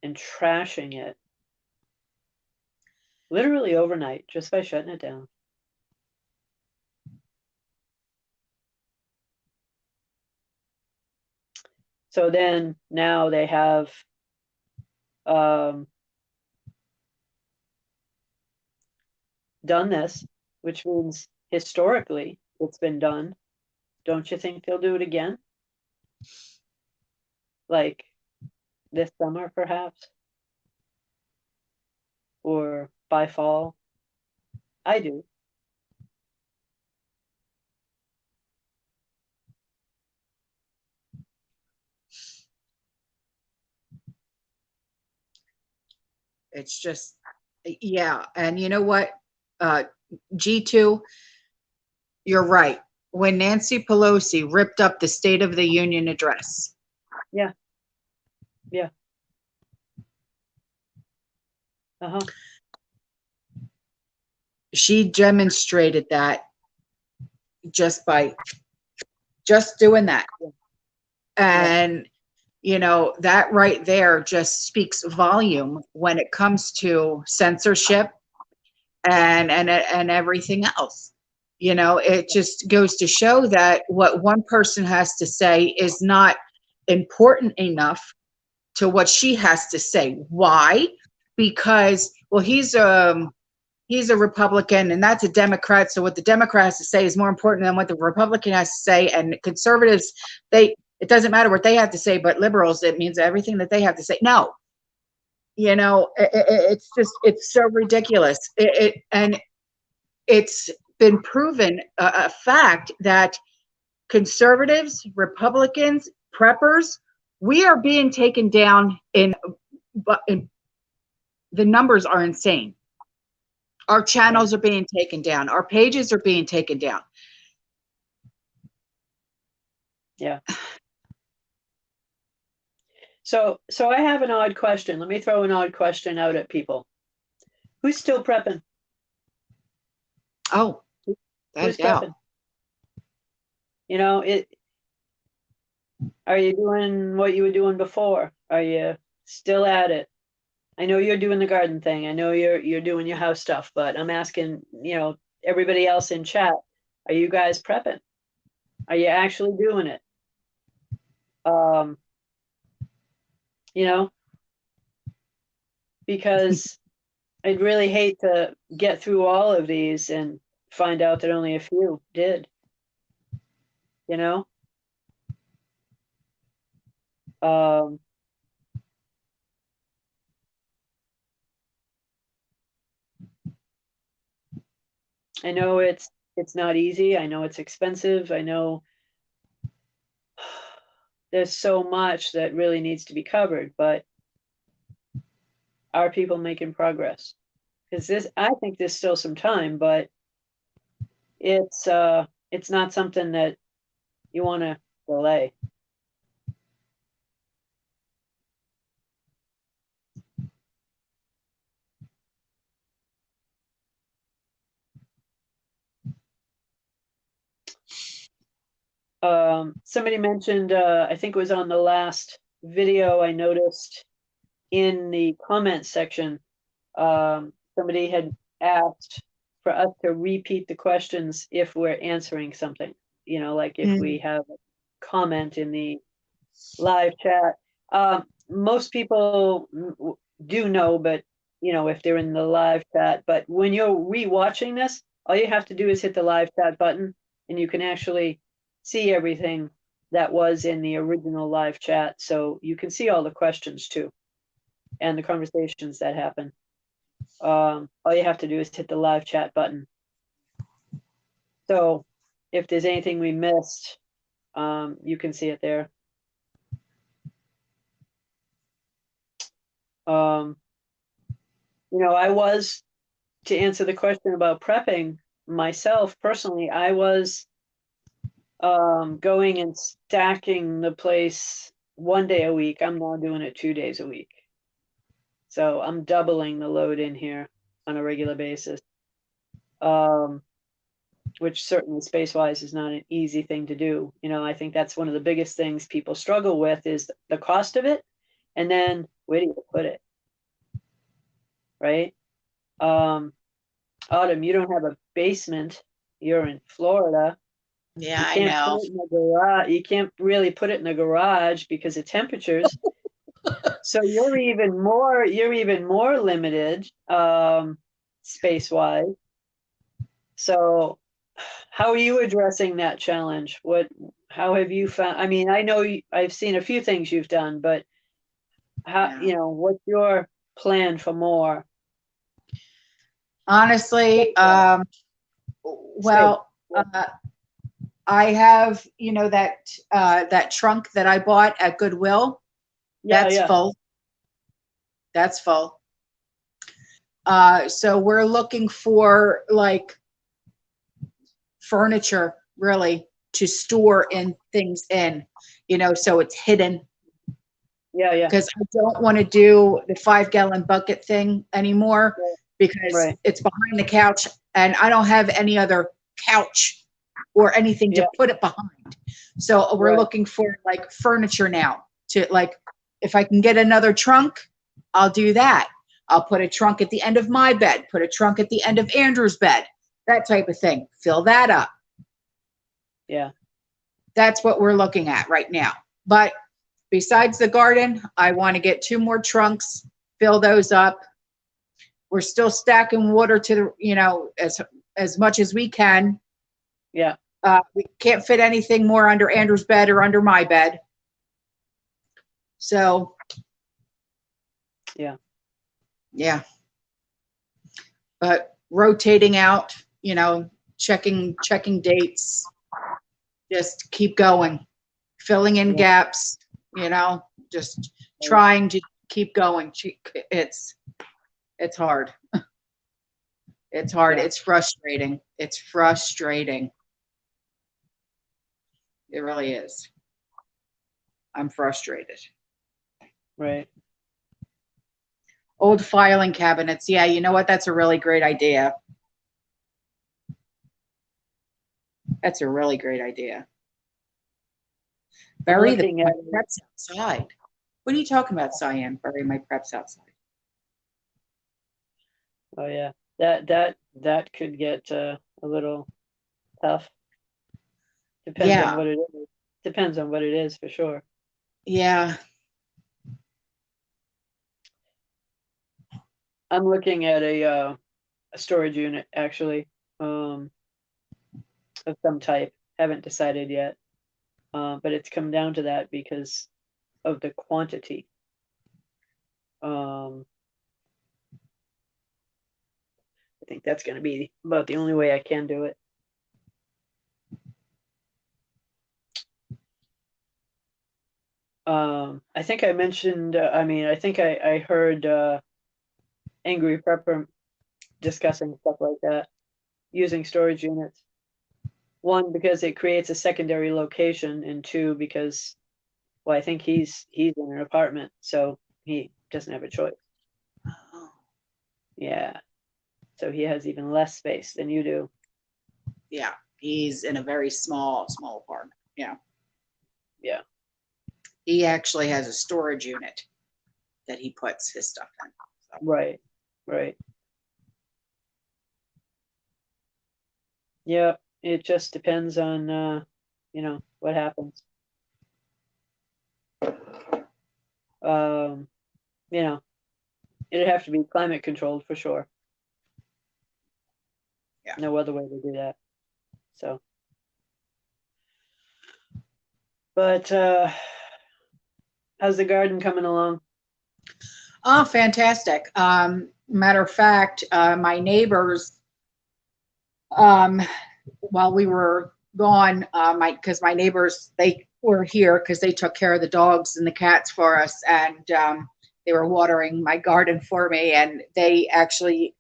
and trashing it literally overnight just by shutting it down. So then now they have done this, which means historically it's been done. Don't you think they'll do it again? Like this summer, perhaps? Or by fall? I do. It's just, yeah. And you know what? G2, you're right. When Nancy Pelosi ripped up the State of the Union address, Yeah. Yeah. Uh-huh. she demonstrated that just by just doing that. And you know, that right there just speaks volume when it comes to censorship and everything else. You know, it just goes to show that what one person has to say is not important enough to what she has to say. Why? Because, well, he's a Republican and that's a Democrat. So what the Democrat has to say is more important than what the Republican has to say. And conservatives, it doesn't matter what they have to say, but liberals, it means everything that they have to say. No, you know, it's just, it's so ridiculous. And it's been proven a fact that conservatives, Republicans, preppers, we are being taken down in the numbers are insane. Our channels are being taken down. Our pages are being taken down. Yeah. So I have an odd question. Let me throw an odd question out at people. Who's still prepping? Oh, who's prepping? You know, are you doing what you were doing before? Are you still at it? I know you're doing the garden thing. I know you're doing your house stuff, but I'm asking, you know, everybody else in chat, are you guys prepping? Are you actually doing it? You know, because I'd really hate to get through all of these and find out that only a few did. You know? I know it's not easy. I know it's expensive. I know there's so much that really needs to be covered, but are people making progress? Because I think there's still some time, but it's not something that you want to delay. Somebody mentioned, I think it was on the last video, I noticed in the comment section, somebody had asked for us to repeat the questions if we're answering something, you know, like if we have a comment in the live chat. Most people do know, but you know, if they're in the live chat, but when you're rewatching this, all you have to do is hit the live chat button and you can actually see everything that was in the original live chat. So you can see all the questions too and the conversations that happen. All you have to do is hit the live chat button. So if there's anything we missed, you can see it there. You know, to answer the question about prepping, myself personally, I was going and stacking the place 1 day a week. I'm now doing it 2 days a week. So I'm doubling the load in here on a regular basis, which certainly space-wise is not an easy thing to do. You know, I think that's one of the biggest things people struggle with is the cost of it, and then where do you put it, right? Autumn, you don't have a basement. You're in Florida. Yeah, I know. You can't really put it in the garage because of temperatures. So you're even more limited, space-wise. So how are you addressing that challenge? How have you found, I mean, I know I've seen a few things you've done, but how, Yeah. what's your plan for more Honestly, space? well, I have, that trunk that I bought at Goodwill. Yeah, That's yeah, full. That's full. So we're looking for like furniture really to store in things in, so it's hidden, yeah, yeah. because I don't want to do the 5-gallon bucket thing anymore Right, because right. it's behind the couch and I don't have any other couch or anything to Yeah, put it behind. So we're right. looking for like furniture now to like, if I can get another trunk, I'll do that. I'll put a trunk at the end of my bed, put a trunk at the end of Andrew's bed, that type of thing. Fill that up. Yeah, That's what we're looking at right now. But besides the garden, I want to get 2 more trunks, fill those up. We're still stacking water to the, as much as we can. yeah, We can't fit anything more under Andrew's bed or under my bed. So, yeah, yeah. But rotating out, checking dates, just keep going, filling in yeah. gaps, just trying to keep going. It's hard. It's hard. Yeah, It's frustrating. It's frustrating. It really is. I'm frustrated. right. Old filing cabinets. Yeah, you know what? That's a really great idea. That's a really great idea. I'm Bury looking my at it. preps outside. What are you talking about, Cyan? Bury my preps outside. Oh yeah, that could get a little tough. Depends on Yeah, what it is. Depends on what it is for sure. yeah. I'm looking at a storage unit actually, um, of some type. Haven't decided yet, but it's come down to that because of the quantity. Um, I think that's going to be about the only way I can do it. I think I mentioned. I mean, I think I heard Angry Prepper discussing stuff like that, using storage units. One, because it creates a secondary location, and two, because, well, I think he's in an apartment, so he doesn't have a choice. Oh, Yeah, so he has even less space than you do. yeah. He's in a very small apartment. Yeah. Yeah, He actually has a storage unit that he puts his stuff in. So, right, right. Yeah, it just depends on what happens. Um, you know, it'd have to be climate controlled for sure. yeah. No other way to do that. So, but how's the garden coming along? Oh, fantastic. Matter of fact, my neighbors, um, while we were gone, because my neighbors, they were here because they took care of the dogs and the cats for us, and they were watering my garden for me. And they actually,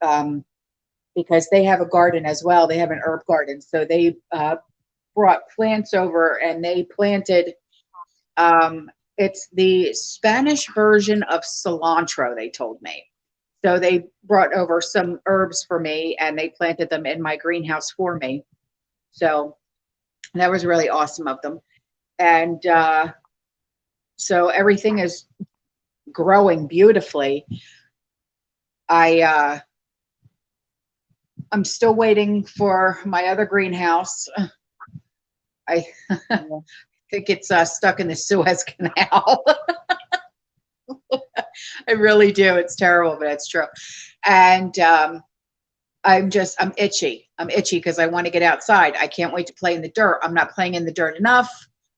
because they have a garden as well, they have an herb garden, so they brought plants over and they planted. It's the Spanish version of cilantro, they told me. So they brought over some herbs for me and they planted them in my greenhouse for me. So that was really awesome of them. And so everything is growing beautifully. I I'm still waiting for my other greenhouse. I Yeah. think it's stuck in the Suez Canal. I really do. It's terrible, but it's true. And I'm itchy. I'm itchy because I want to get outside. I can't wait to play in the dirt. I'm not playing in the dirt enough.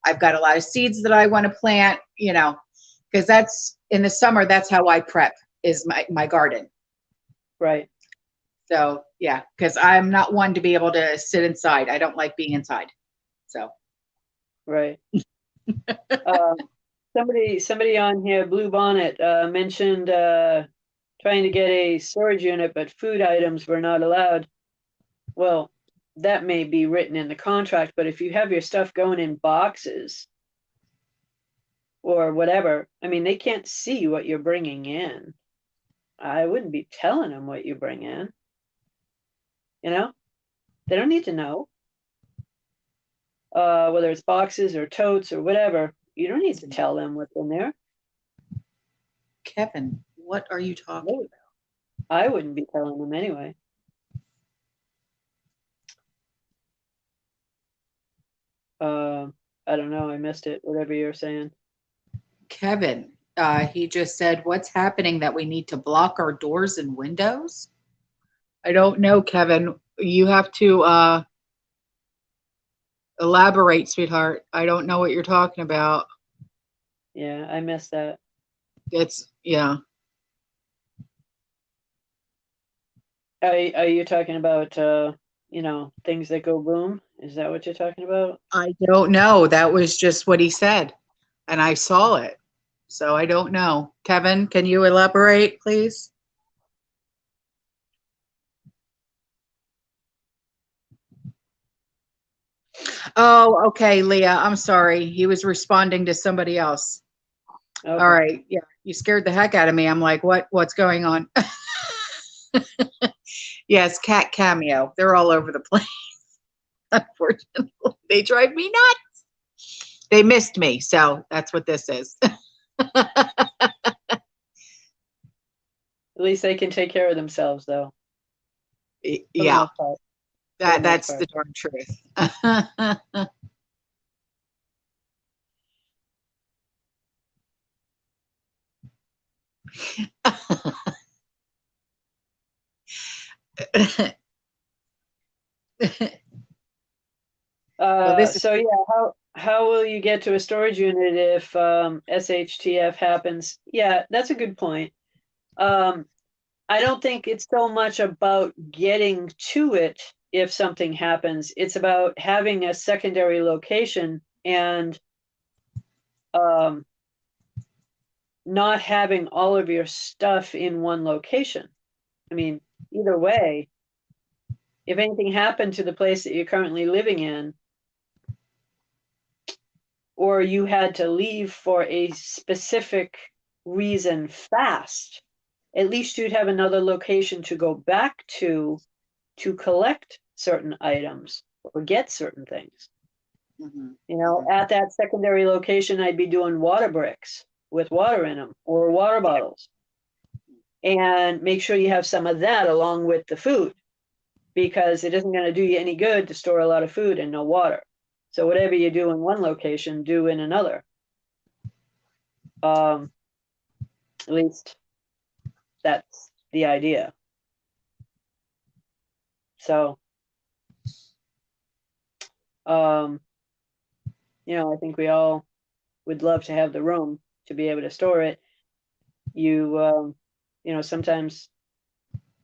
I've got a lot of seeds that I want to plant, because that's in the summer, that's how I prep is my garden. Right. So yeah, because I'm not one to be able to sit inside. I don't like being inside. So Right. Somebody on here, Blue Bonnet, mentioned trying to get a storage unit, but food items were not allowed. Well, that may be written in the contract, but if you have your stuff going in boxes or whatever, I mean, they can't see what you're bringing in. I wouldn't be telling them what you bring in. They don't need to know. Whether it's boxes or totes or whatever, you don't need to tell them what's in there. Kevin, what are you talking about? I wouldn't be telling them anyway. I don't know. I missed it. Whatever you're saying. Kevin, he just said, what's happening that we need to block our doors and windows? I don't know, Kevin. You have to elaborate, sweetheart. I don't know what you're talking about. Yeah, I missed that. Yeah. Are you talking about things that go boom? Is that what you're talking about? I don't know. That was just what he said, and I saw it. So I don't know. Kevin, can you elaborate, please? Oh, okay, Leah. I'm sorry. He was responding to somebody else. Okay. All right. Yeah. You scared the heck out of me. I'm like, what's going on? Yes, cat cameo. They're all over the place. Unfortunately, they drive me nuts. They missed me, so that's what this is. At least they can take care of themselves, though. Yeah, that's the darn truth. So yeah, how will you get to a storage unit if SHTF happens? Yeah, that's a good point. I don't think it's so much about getting to it if something happens. It's about having a secondary location and not having all of your stuff in one location. I mean, either way, if anything happened to the place that you're currently living in, or you had to leave for a specific reason fast, at least you'd have another location to go back to collect certain items or get certain things. Mm-hmm. At that secondary location, I'd be doing water bricks with water in them or water bottles. And make sure you have some of that along with the food, because it isn't going to do you any good to store a lot of food and no water. So whatever you do in one location, do in another. At least that's the idea. So, I think we all would love to have the room to be able to store it. Sometimes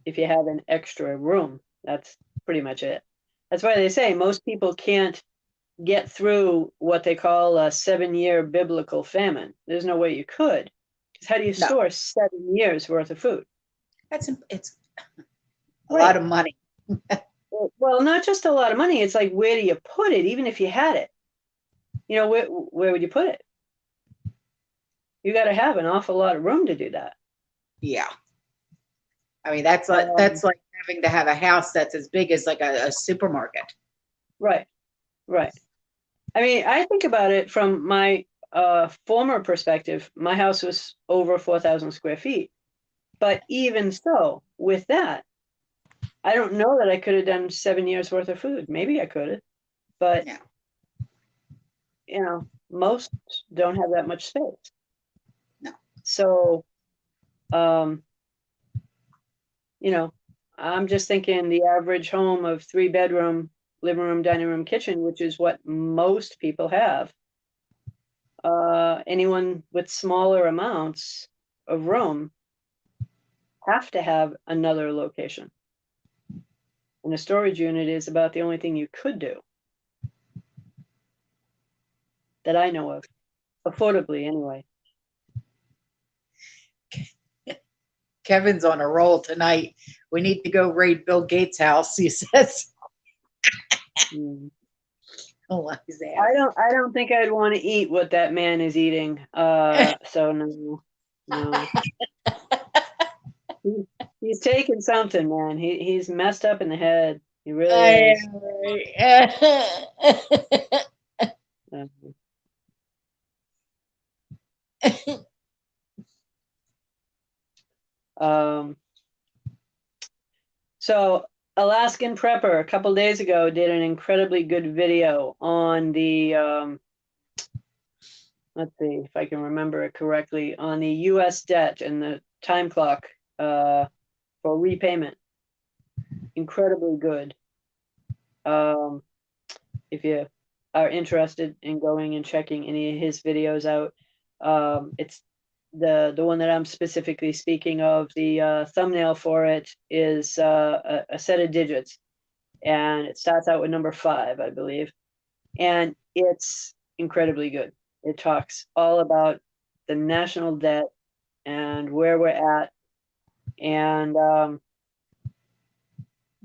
if you have an extra room, that's pretty much it. That's why they say most people can't get through what they call a 7-year biblical famine. There's no way you could. Because how do you store 7 years worth of food? It's a lot of money. Well, not just a lot of money. It's like, where do you put it? Even if you had it, where would you put it? You got to have an awful lot of room to do that. Yeah. I mean, that's like having to have a house that's as big as like a supermarket. Right. I mean, I think about it from my former perspective. My house was over 4,000 square feet. But even so, with that, I don't know that I could have done 7 years worth of food. Maybe I could have. But, most don't have that much space. No. So You know, I'm just thinking the average home of 3-bedroom, living room, dining room, kitchen, which is what most people have. Anyone with smaller amounts of room have to have another location. And a storage unit is about the only thing you could do that I know of, affordably anyway. Kevin's on a roll tonight. We need to go raid Bill Gates' house, he says. Oh, I don't think I'd want to eat what that man is eating. So no. He's taking something, man. He's messed up in the head. He really is. So Alaskan Prepper a couple days ago did an incredibly good video on the let's see if I can remember it correctly, on the US debt and the time clock for repayment. Incredibly good. If you are interested in going and checking any of his videos out, it's the one that I'm specifically speaking of. The thumbnail for it is a set of digits, and it starts out with number 5, I believe, and it's incredibly good. It talks all about the national debt and where we're at, and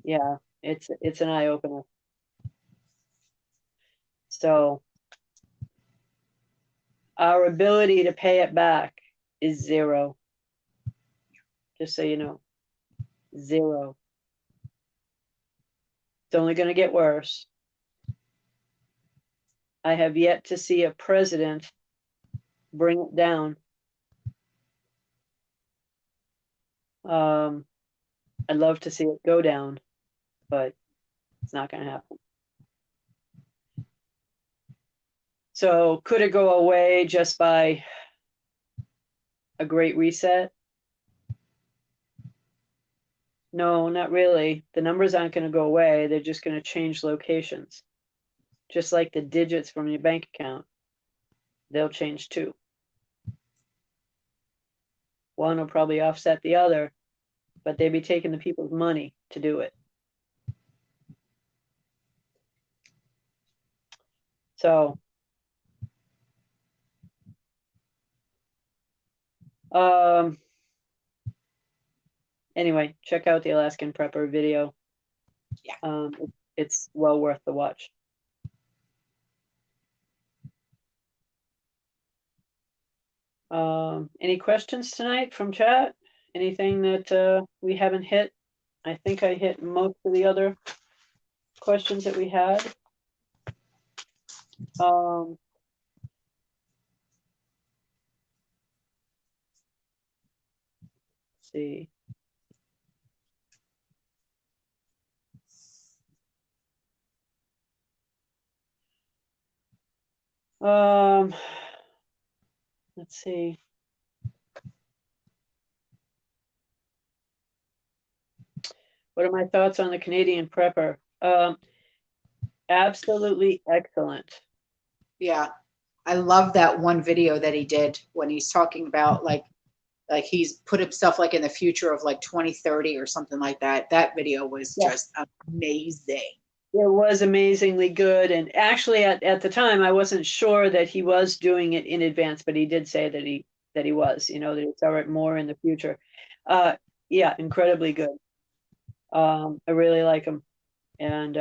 yeah, it's an eye opener. So our ability to pay it back is 0. Just so you know, 0. It's only going to get worse. I have yet to see a president bring it down. I'd love to see it go down, but it's not going to happen. So could it go away just by a great reset? No, not really. The numbers aren't going to go away. They're just going to change locations. Just like the digits from your bank account, they'll change too. One will probably offset the other, but they'd be taking the people's money to do it. So, anyway, check out the Alaskan Prepper video. Yeah. It's well worth the watch. Any questions tonight from chat? Anything that we haven't hit? I think I hit most of the other questions that we had. Let's see. Let's see. What are my thoughts on the Canadian prepper? Absolutely excellent. Yeah. I love that one video that he did when he's talking about like he's put himself like in the future of like 2030 or something like that. That video was just amazing. It was amazingly good. And actually at the time I wasn't sure that he was doing it in advance, but he did say that he was, you know, that it's all right more in the future. Yeah, incredibly good. I really like him. And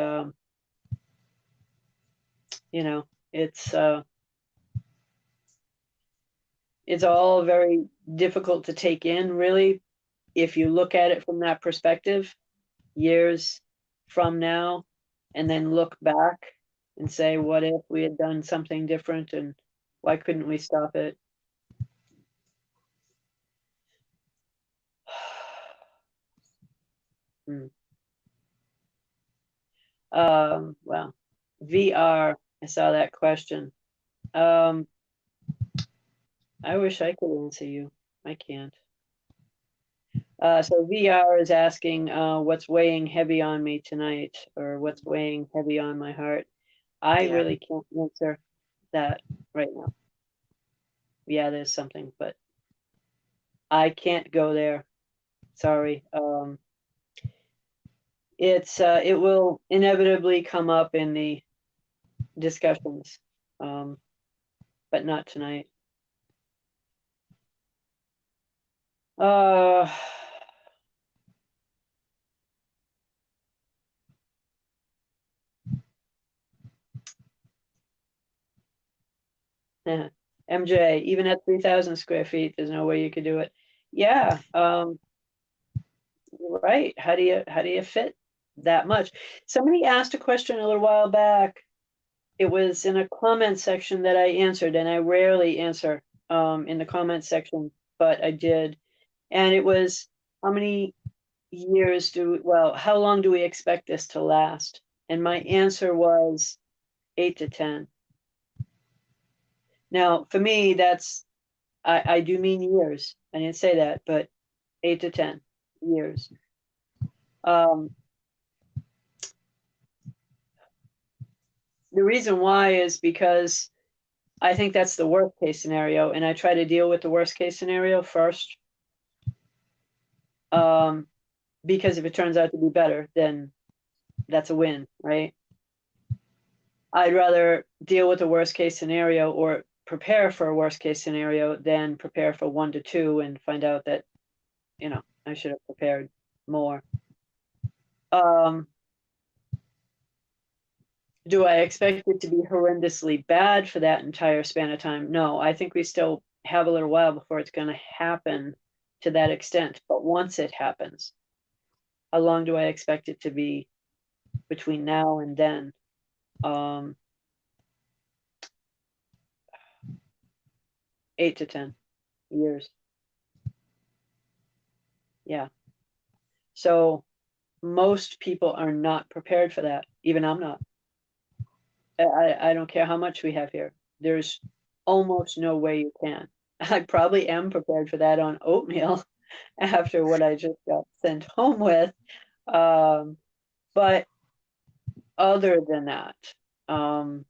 you know, it's all very difficult to take in, really, if you look at it from that perspective, years from now, and then look back and say, what if we had done something different, and why couldn't we stop it? Well, VR, I saw that question. I wish I could answer you. I can't. So VR is asking, what's weighing heavy on me tonight, or what's weighing heavy on my heart? I really can't answer that right now. Yeah, there's something, but I can't go there. Sorry. It will inevitably come up in the discussions, but not tonight. MJ, even at 3,000 square feet, there's no way you could do it. Yeah, right. How do you fit that much? Somebody asked a question a little while back. It was in a comment section that I answered, and I rarely answer in the comment section, but I did. And it was, how many years how long do we expect this to last? And my answer was 8 to 10. Now, for me, I do mean years. I didn't say that, but 8 to 10 years. The reason why is because I think that's the worst case scenario, and I try to deal with the worst case scenario first. Because if it turns out to be better, then that's a win, right? I'd rather deal with the worst case scenario or prepare for a worst case scenario than prepare for 1 to 2 and find out that, I should have prepared more. Do I expect it to be horrendously bad for that entire span of time? No, I think we still have a little while before it's going to happen to that extent. But once it happens, how long do I expect it to be between now and then? 8 to 10 years. Yeah. So most people are not prepared for that. Even I'm not. I don't care how much we have here. There's almost no way you can. I probably am prepared for that on oatmeal after what I just got sent home with. But other than that, no.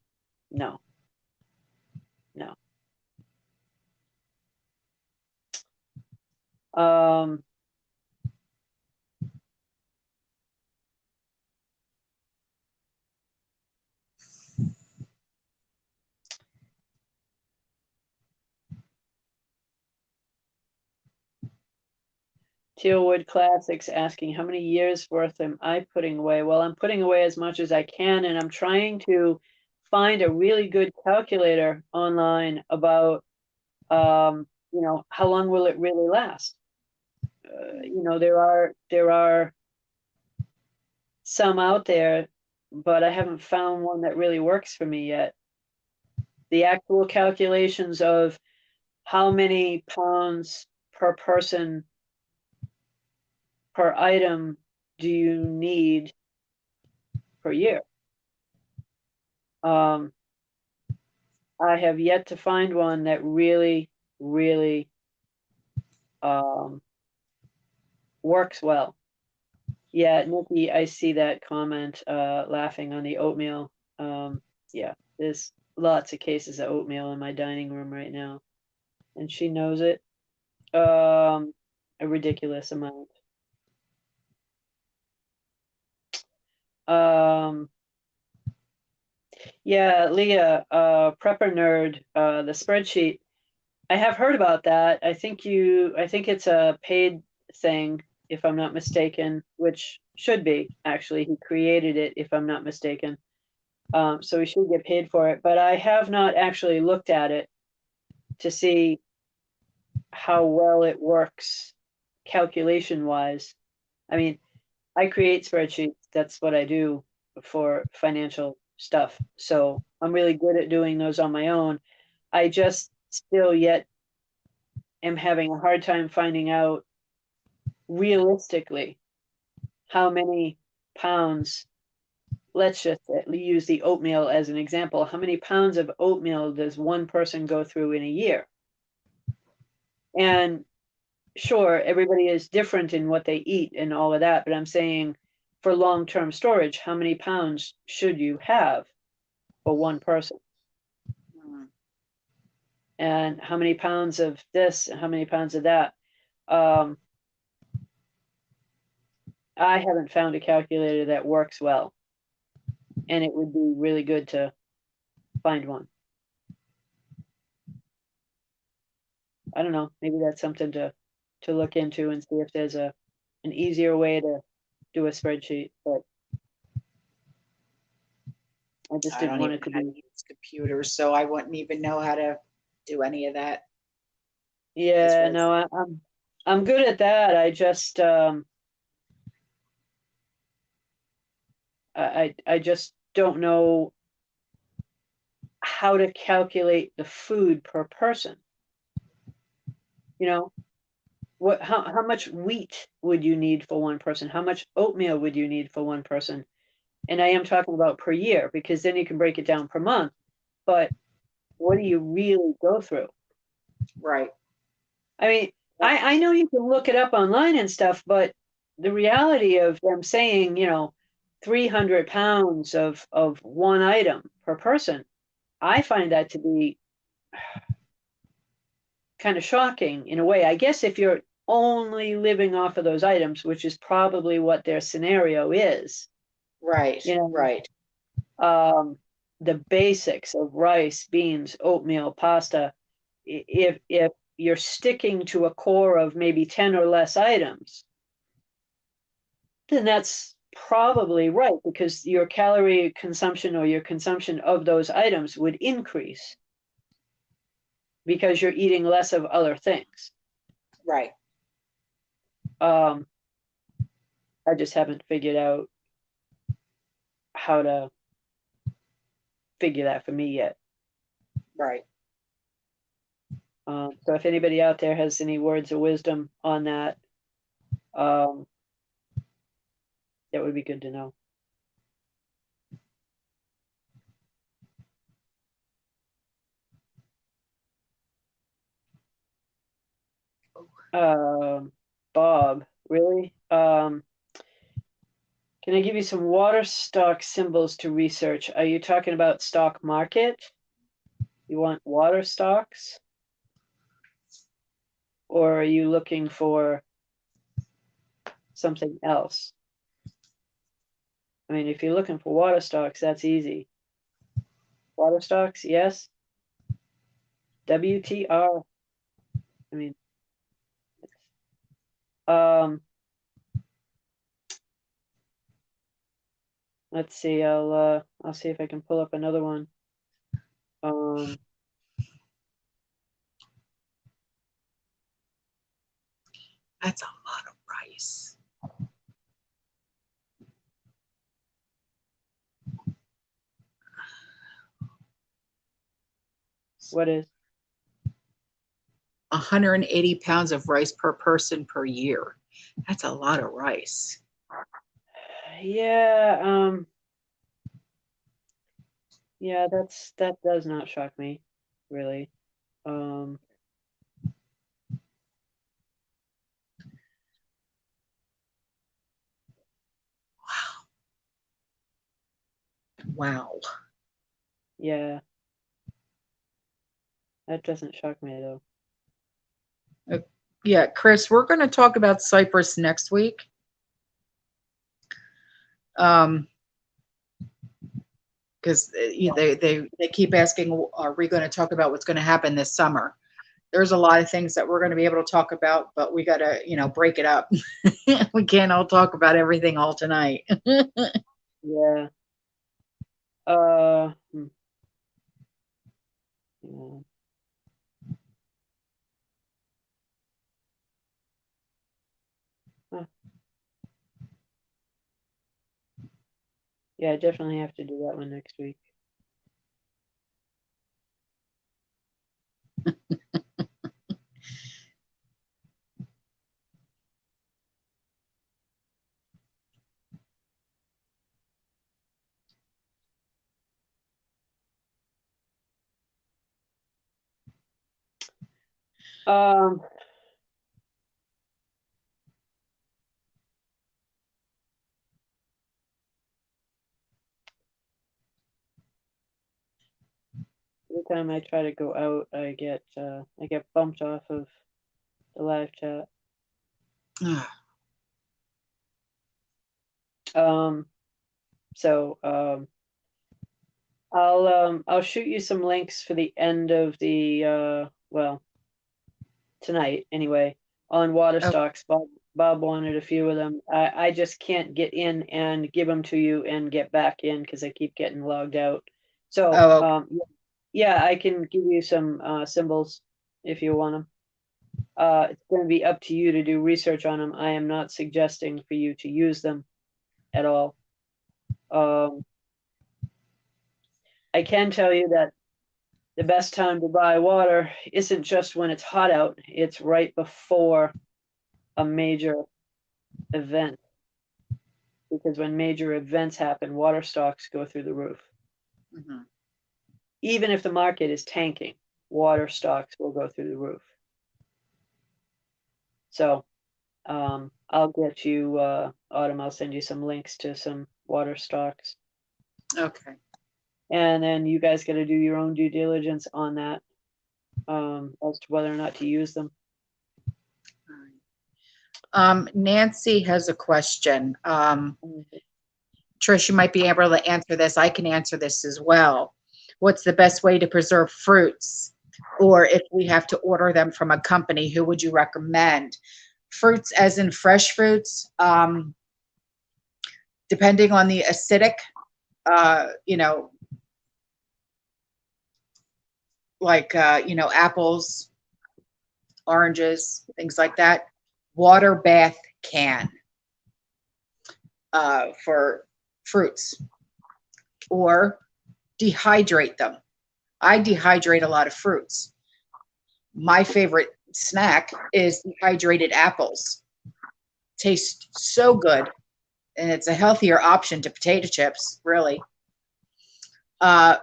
Tealwood Classics asking, how many years worth am I putting away? Well, I'm putting away as much as I can, and I'm trying to find a really good calculator online about, how long will it really last? There are some out there, but I haven't found one that really works for me yet. The actual calculations of how many pounds per person per item do you need per year? I have yet to find one that really, really works well. Yeah, Nikki, I see that comment, laughing on the oatmeal. Yeah, there's lots of cases of oatmeal in my dining room right now, and she knows it. A ridiculous amount. Yeah, Leah, Prepper Nerd, the spreadsheet. I have heard about that. I think it's a paid thing, if I'm not mistaken, which should be, actually. He created it, if I'm not mistaken. So he should get paid for it. But I have not actually looked at it to see how well it works calculation-wise. I mean, I create spreadsheets. That's what I do for financial stuff. So I'm really good at doing those on my own. I just still yet am having a hard time finding out realistically how many pounds, let's just use the oatmeal as an example. How many pounds of oatmeal does one person go through in a year? And sure, everybody is different in what they eat and all of that, but I'm saying for long-term storage, how many pounds should you have for one person? Mm. And how many pounds of this and how many pounds of that? Um, I haven't found a calculator that works well, and it would be really good to find one. I don't know, maybe that's something to look into and see if there's an easier way to do a spreadsheet, but I just I didn't don't want even it to know how to be. use computers, so I wouldn't even know how to do any of that. As Yeah, far as no, I'm good at that. I just I just don't know how to calculate the food per person. You know, how much wheat would you need for one person? How much oatmeal would you need for one person? And I am talking about per year because then you can break it down per month. But what do you really go through? right. I mean, I know you can look it up online and stuff, but the reality of them saying, 300 pounds of one item per person, I find that to be kind of shocking in a way. I guess if you're only living off of those items, which is probably what their scenario is, Right. you know, Right. the basics of rice, beans, oatmeal, pasta, if you're sticking to a core of maybe 10 or less items, then that's probably right because your calorie consumption or your consumption of those items would increase because you're eating less of other things. Right. Um, I just haven't figured out how to figure that for me yet. Right. So if anybody out there has any words of wisdom on that, um, that would be good to know. Bob, really? Can I give you some water stock symbols to research? Are you talking about stock market? You want water stocks? Or are you looking for something else? I mean, if you're looking for water stocks, that's easy. Water stocks, yes. WTR. I mean, um, let's see. I'll see if I can pull up another one. Um, That's a lot of rice. what is? 180 pounds of rice per person per year. That's a lot of rice. Yeah, yeah, that does not shock me, really. Um, Wow. yeah, that doesn't shock me though. Yeah, Chris, we're going to talk about Cyprus next week. Um, because they keep asking, are we going to talk about what's going to happen this summer? There's a lot of things that we're going to be able to talk about, but we got to, break it up. We can't all talk about everything all tonight. Yeah. Hmm, yeah. Huh. Yeah, I definitely have to do that one next week. Um, every time I try to go out, I get bumped off of the live chat. So I'll shoot you some links for the end of the well, tonight anyway, on water stocks. Bob wanted a few of them. I just can't get in and give them to you and get back in because I keep getting logged out. So yeah, I can give you some symbols if you want them. It's going to be up to you to do research on them. I am not suggesting for you to use them at all. I can tell you that the best time to buy water isn't just when it's hot out, it's right before a major event. Because when major events happen, water stocks go through the roof. Mm-hmm. Even if the market is tanking, water stocks will go through the roof. So I'll get you, Autumn, I'll send you some links to some water stocks. Okay. And then you guys got to do your own due diligence on that as to whether or not to use them. Nancy has a question. Trish, you might be able to answer this. I can answer this as well. What's the best way to preserve fruits? Or if we have to order them from a company, who would you recommend? Fruits as in fresh fruits, depending on the acidic, like, apples, oranges, things like that. Water bath can for fruits, or dehydrate them. I dehydrate a lot of fruits. My favorite snack is dehydrated apples. Tastes so good, and it's a healthier option to potato chips, really.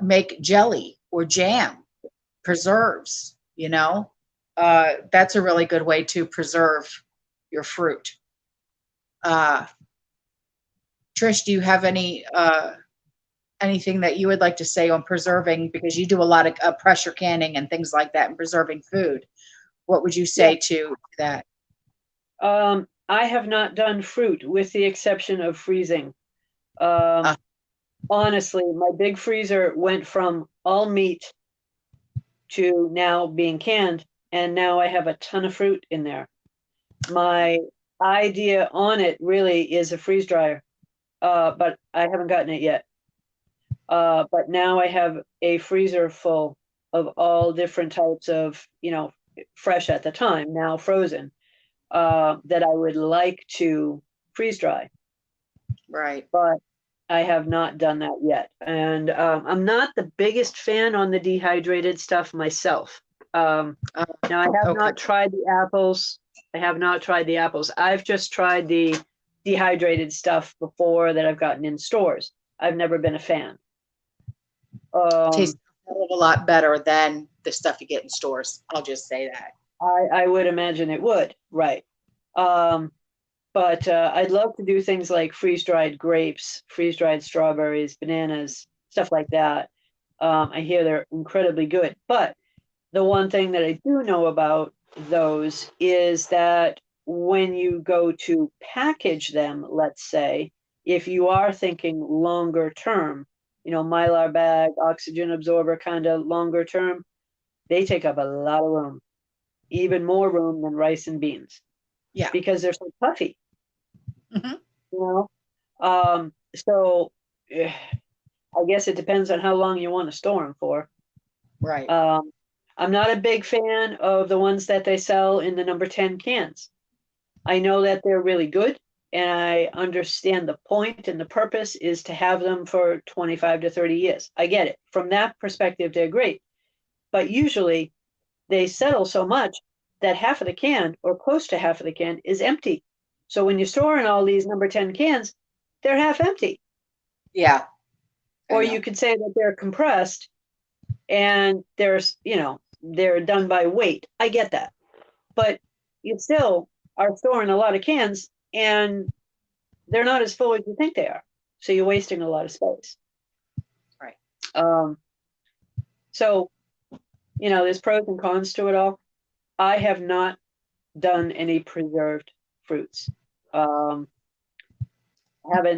Make jelly or jam, preserves, that's a really good way to preserve your fruit. Trish, do you have anything that you would like to say on preserving, because you do a lot of pressure canning and things like that and preserving food? What would you say to that? I have not done fruit with the exception of freezing. Honestly, my big freezer went from all meat to now being canned, and now I have a ton of fruit in there. My idea on it really is a freeze dryer, but I haven't gotten it yet. But now I have a freezer full of all different types of, fresh at the time, now frozen, that I would like to freeze dry. Right. But I have not done that yet. And I'm not the biggest fan on the dehydrated stuff myself. Now, I have not tried the apples. I've just tried the dehydrated stuff before that I've gotten in stores. I've never been a fan. Tastes a lot better than the stuff you get in stores. I'll just say that. I would imagine it would, right. But I'd love to do things like freeze-dried grapes, freeze-dried strawberries, bananas, stuff like that. I hear they're incredibly good. But the one thing that I do know about those is that when you go to package them, let's say, if you are thinking longer term, Mylar bag, oxygen absorber kind of longer term, they take up a lot of room, even more room than rice and beans. Yeah. Because they're so puffy. Mm-hmm. So I guess it depends on how long you want to store them for. Right. I'm not a big fan of the ones that they sell in the number 10 cans. I know that they're really good, and I understand the point, and the purpose is to have them for 25 to 30 years. I get it. From that perspective, they're great. But usually they settle so much that half of the can, or close to half of the can, is empty. So when you're storing all these number 10 cans, they're half empty. Yeah. Or you could say that they're compressed and they're done by weight. I get that. But you still are storing a lot of cans and they're not as full as you think they are. So you're wasting a lot of space. Right. So there's pros and cons to it all. I have not done any preserved fruits. Haven't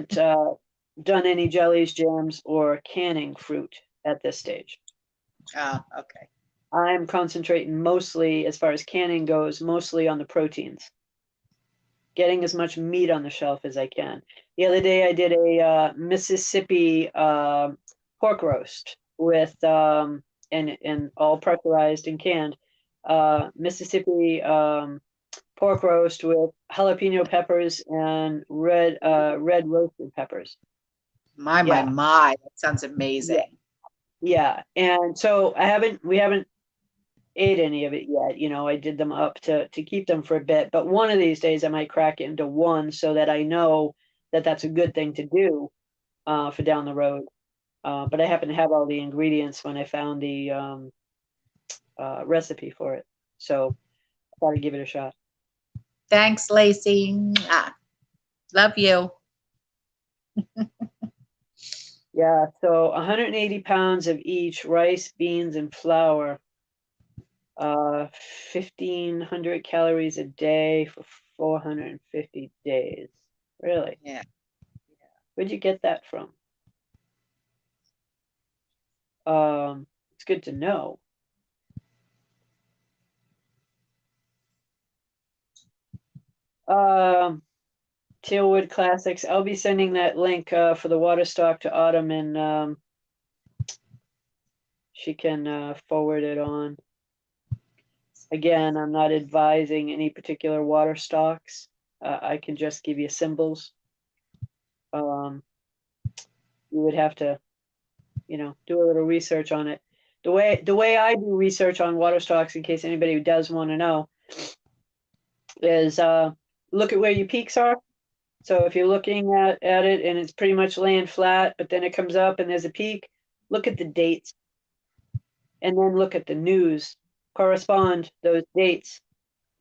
done any jellies, jams, or canning fruit at this stage. Okay. I'm concentrating mostly, as far as canning goes, mostly on the proteins. Getting as much meat on the shelf as I can. The other day I did a Mississippi pork roast with and all pressurized and canned Mississippi pork roast with jalapeno peppers and red roasted peppers. My, that sounds amazing. Yeah. And so we haven't ate any of it yet. I did them up to keep them for a bit, but one of these days I might crack it into one so that I know that that's a good thing to do for down the road. But I happen to have all the ingredients when I found the recipe for it. So I thought I'd give it a shot. Thanks, Lacey. Love you. Yeah, so 180 pounds of each, rice, beans, and flour. 1,500 calories a day for 450 days. Really? Yeah. Where'd you get that from? It's good to know. Tailwood Classics. I'll be sending that link for the water stock to Autumn, and she can forward it on. Again, I'm not advising any particular water stocks. I can just give you symbols. You would have to, do a little research on it. The way I do research on water stocks, in case anybody does want to know, is look at where your peaks are. So if you're looking at it and it's pretty much laying flat, but then it comes up and there's a peak, look at the dates, and then look at the news. Correspond those dates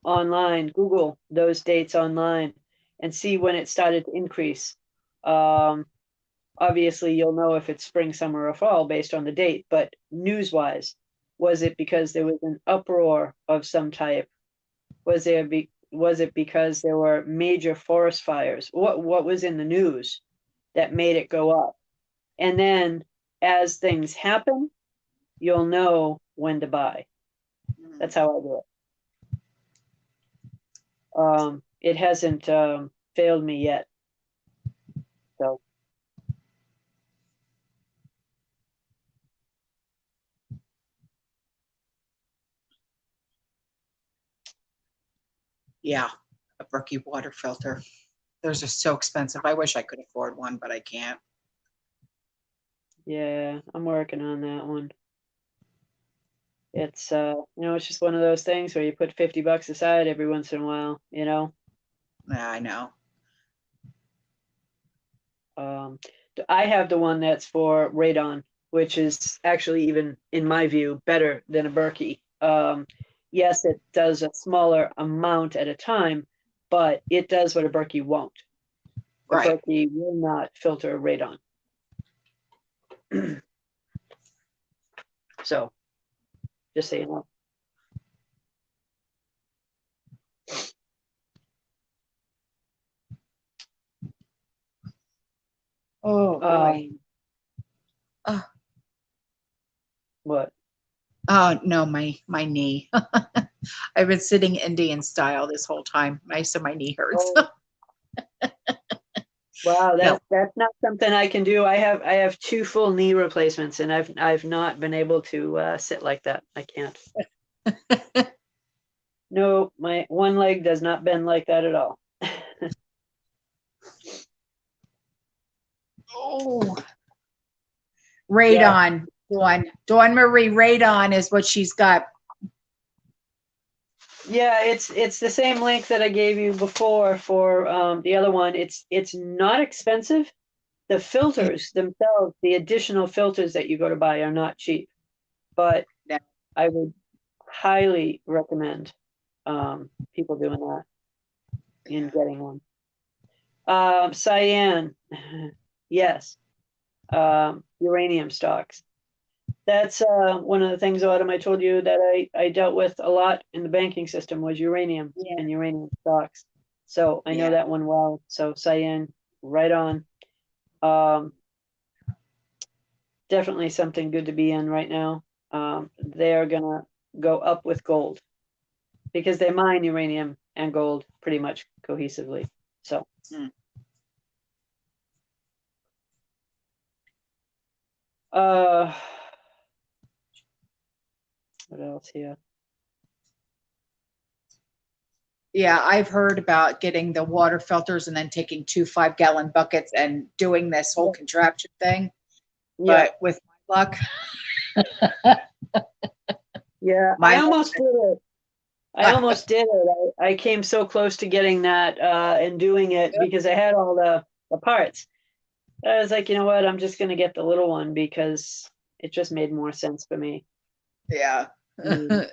online. Google those dates online and see when it started to increase. Obviously, you'll know if it's spring, summer, or fall based on the date, but news-wise, was it because there was an uproar of some type? Was it because there were major forest fires? What was in the news that made it go up? And then as things happen, you'll know when to buy. That's how I do it. It hasn't failed me yet. So yeah, a Berkey water filter. Those are so expensive. I wish I could afford one, but I can't. Yeah, I'm working on that one. It's it's just one of those things where you put $50 aside every once in a while, Yeah, I know. I have the one that's for radon, which is actually, even in my view, better than a Berkey. Yes, it does a smaller amount at a time, but it does what a Berkey won't. A Right. Berkey will not filter radon. So, just so you know. Oh boy. What? Oh no, my knee. I've been sitting Indian style this whole time. So my knee hurts. Oh, wow, No. that's not something I can do. I have 2 full knee replacements, and I've not been able to sit like that. I can't. No, my one leg does not bend like that at all. Oh, radon. Yeah. Dawn Marie radon is what she's got. Yeah, it's the same link that I gave you before for the other one. It's not expensive. The filters themselves, the additional filters that you go to buy, are not cheap, but Yeah. I would highly recommend people doing that and getting one. Cyan, yes. Uranium Stocks. That's one of the things, Autumn, I told you that I dealt with a lot in the banking system was uranium Yeah. and uranium stocks. So I know Yeah. that one well. So Cyan, right on. Um, definitely something good to be in right now. They are gonna go up with gold because they mine uranium and gold pretty much cohesively. So. Hmm. Uh, what else here? Yeah, I've heard about getting the water filters and then taking 2 5-gallon buckets and doing this whole contraption thing. Yeah, But with my luck, yeah. I my almost did it. I almost did it. I came so close to getting that and doing it because I had all the parts. I was like, you know what? I'm just gonna get the little one because it just made more sense for me. yeah. Mm.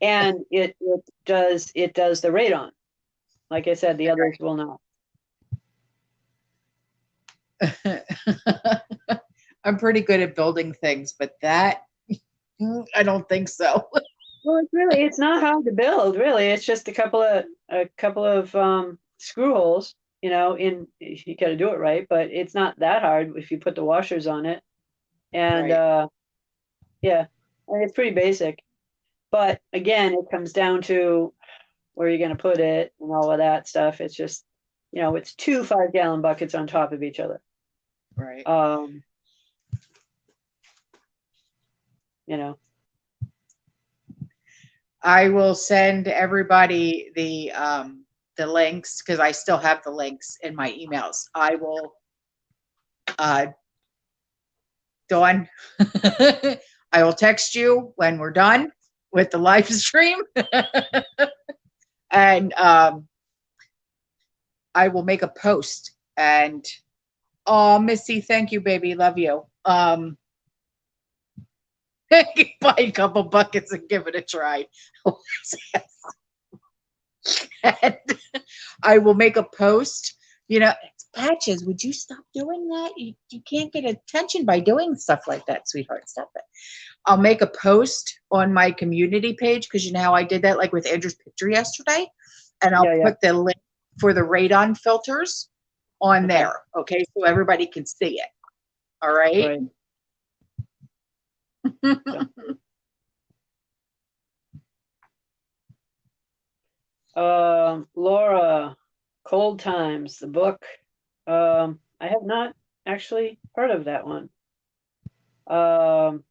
And it does the radon. Like I said, the others will not. I'm pretty good at building things, but that I don't think so. Well, it's not hard to build, really. It's just a couple of screw holes, in you got to do it right, but it's not that hard if you put the washers on it. And Right. yeah, I mean, it's pretty basic. But again, it comes down to where you're going to put it and all of that stuff. It's just, it's 2 5-gallon buckets on top of each other. Right. Um, you know, I will send everybody the links because I still have the links in my emails. I will uh Dawn, I will text you when we're done with the live stream. And I will make a post and oh Missy, thank you, baby. Love you. Buy a couple buckets and give it a try. And I will make a post. It's Patches. Would you stop doing that? You can't get attention by doing stuff like that, sweetheart. Stop it. I'll make a post on my community page because you know how I did that, like with Andrew's picture yesterday, and I'll yeah, yeah. put the link for the radon filters on Okay. there. Okay, so everybody can see it. All right. Right. Laura, Cold Times, the book. I have not actually heard of that one. Um,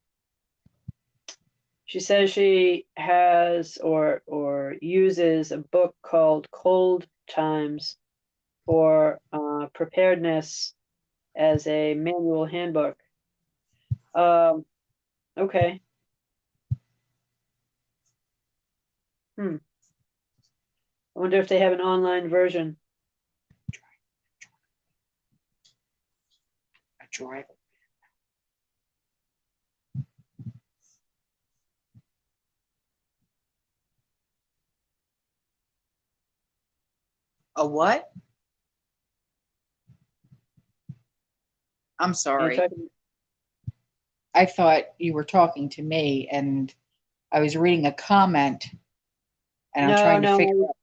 she says she has or uses a book called Cold Times for preparedness as a manual handbook. Um, okay. Hmm. I wonder if they have an online version. I drive. A what? I'm Are you sorry. talking? I thought you were talking to me, and I was reading a comment, and I'm No, trying to figure no, out.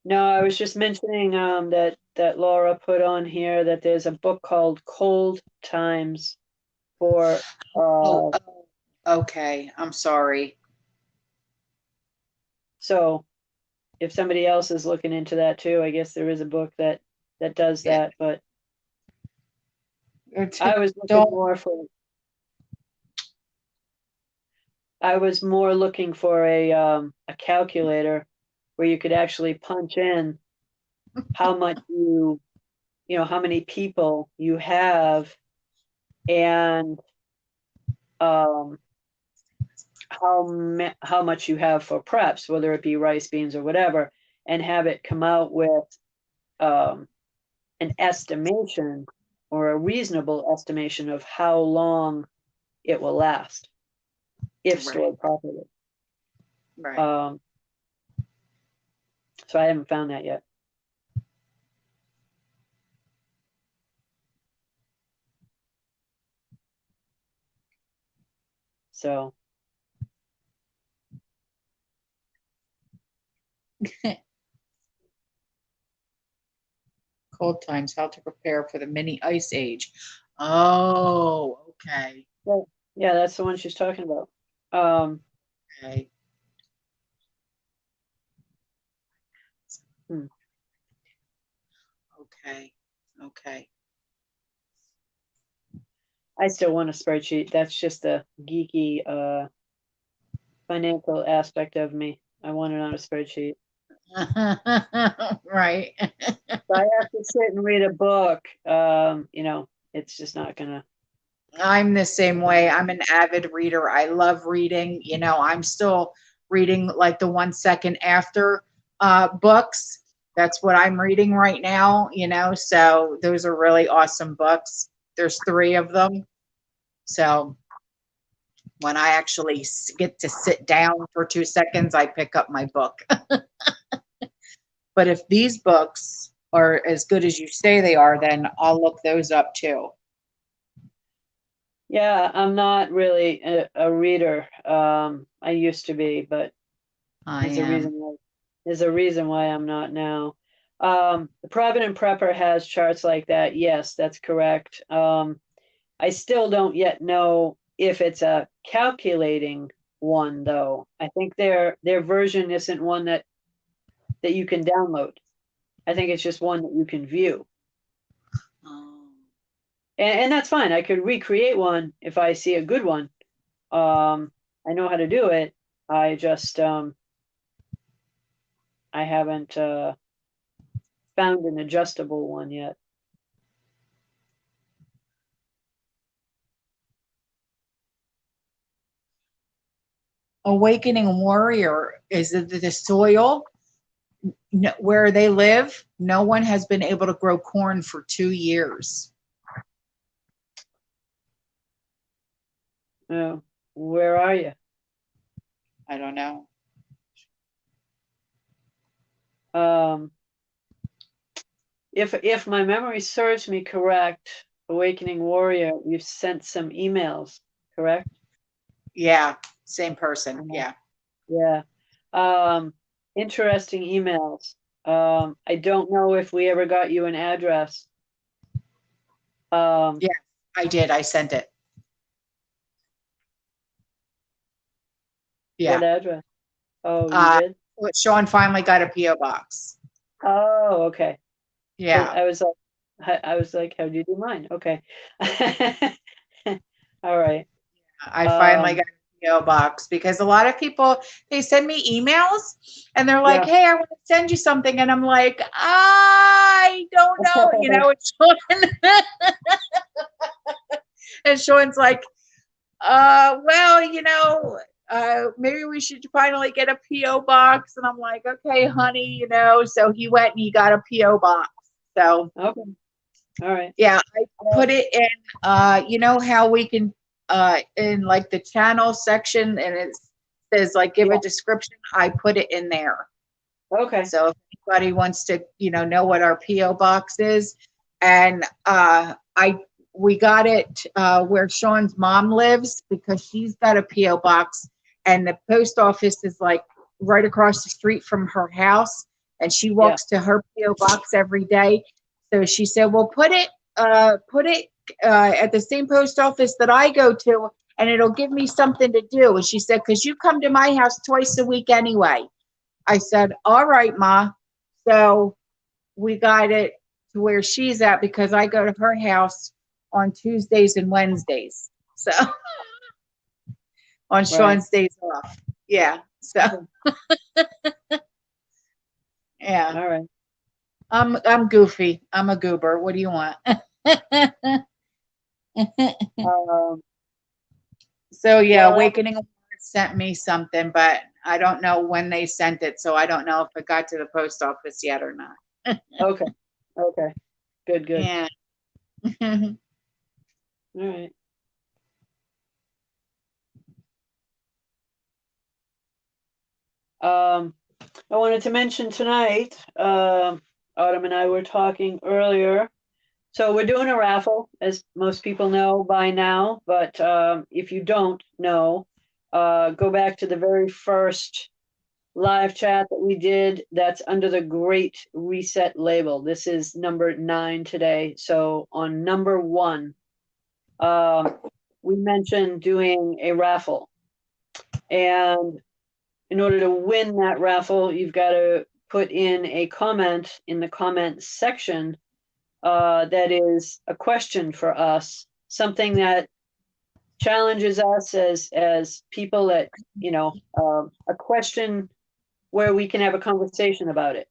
no. I was just mentioning that Laura put on here that there's a book called Cold Times for Oh, okay. I'm sorry. so if somebody else is looking into that too, I guess there is a book that does Yeah. that, but I was looking Don't. more for I was more looking for a calculator where you could actually punch in how much how many people you have and um how much you have for preps, whether it be rice, beans, or whatever, and have it come out with um an estimation or a reasonable estimation of how long it will last if Right. stored properly. Right. Um, so I haven't found that yet. So Cold times, how to prepare for the mini ice age. Oh, okay. yeah, that's the one she's talking about. Okay. Hmm. Okay. Okay. I still want a spreadsheet. That's just a geeky financial aspect of me. I want it on a spreadsheet. Right. If I have to sit and read a book, it's just not gonna. I'm the same way. I'm an avid reader. I love reading. I'm still reading like the 1 second after books. That's what I'm reading right now, so those are really awesome books. There's three of them. So when I actually get to sit down for 2 seconds, I pick up my book. But if these books are as good as you say they are, then I'll look those up too. Yeah, I'm not really a reader. I used to be, but I there's a am. reason why. There's a reason why I'm not now. The Provident Prepper has charts like that. Yes, that's correct. I still don't yet know if it's a calculating one, though. I think their version isn't one that you can download. I think it's just one that you can view. And that's fine. I could recreate one if I see a good one. I know how to do it. I just I haven't found an adjustable one yet. Awakening Warrior is the soil where they live. No one has been able to grow corn for 2 years. Oh, where are you? I don't know. If my memory serves me correct, Awakening Warrior, you've sent some emails, correct? Yeah, same person. Yeah. Yeah. Interesting emails. I don't know if we ever got you an address. Yeah, I did. I sent it. What Yeah. address? Oh, you did? Sean finally got a PO box. Oh, okay. Yeah. I was like, how do you do mine? Okay. All right. I finally got a PO box because a lot of people, they send me emails and they're like, Yeah. "Hey, I want to send you something," and I'm like, "I don't know," It's Sean. And Sean's like, well, maybe we should finally get a PO box." And I'm like, "Okay, honey," So he went and he got a PO box. So Okay. All right. yeah, I put it in. You know how we can in like the channel section, and it says like give a description. I put it in there. Okay. So if anybody wants to, know what our PO box is, and we got it where Sean's mom lives because she's got a PO box, and the post office is like right across the street from her house, and she walks to her PO box every day. So she said, "Well, put it at the same post office that I go to, and it'll give me something to do." And she said, "Because you come to my house twice a week anyway." I said, "All right, Ma." So we got it to where she's at because I go to her house on Tuesdays and Wednesdays. So on Sean's days off. Yeah. So yeah. All right. I'm goofy. I'm a goober. What do you want? So yeah, Well, Awakening sent me something, but I don't know when they sent it, so I don't know if it got to the post office yet or not. okay. Okay. Good. Yeah. All right. I wanted to mention tonight, Autumn and I were talking earlier. So we're doing a raffle, as most people know by now, but if you don't know, go back to the very first live chat that we did. That's under the Great Reset label. This is number 9 today. So on number 1, we mentioned doing a raffle. And in order to win that raffle, you've got to put in a comment in the comment section that is a question for us, something that challenges us as people that, a question where we can have a conversation about it.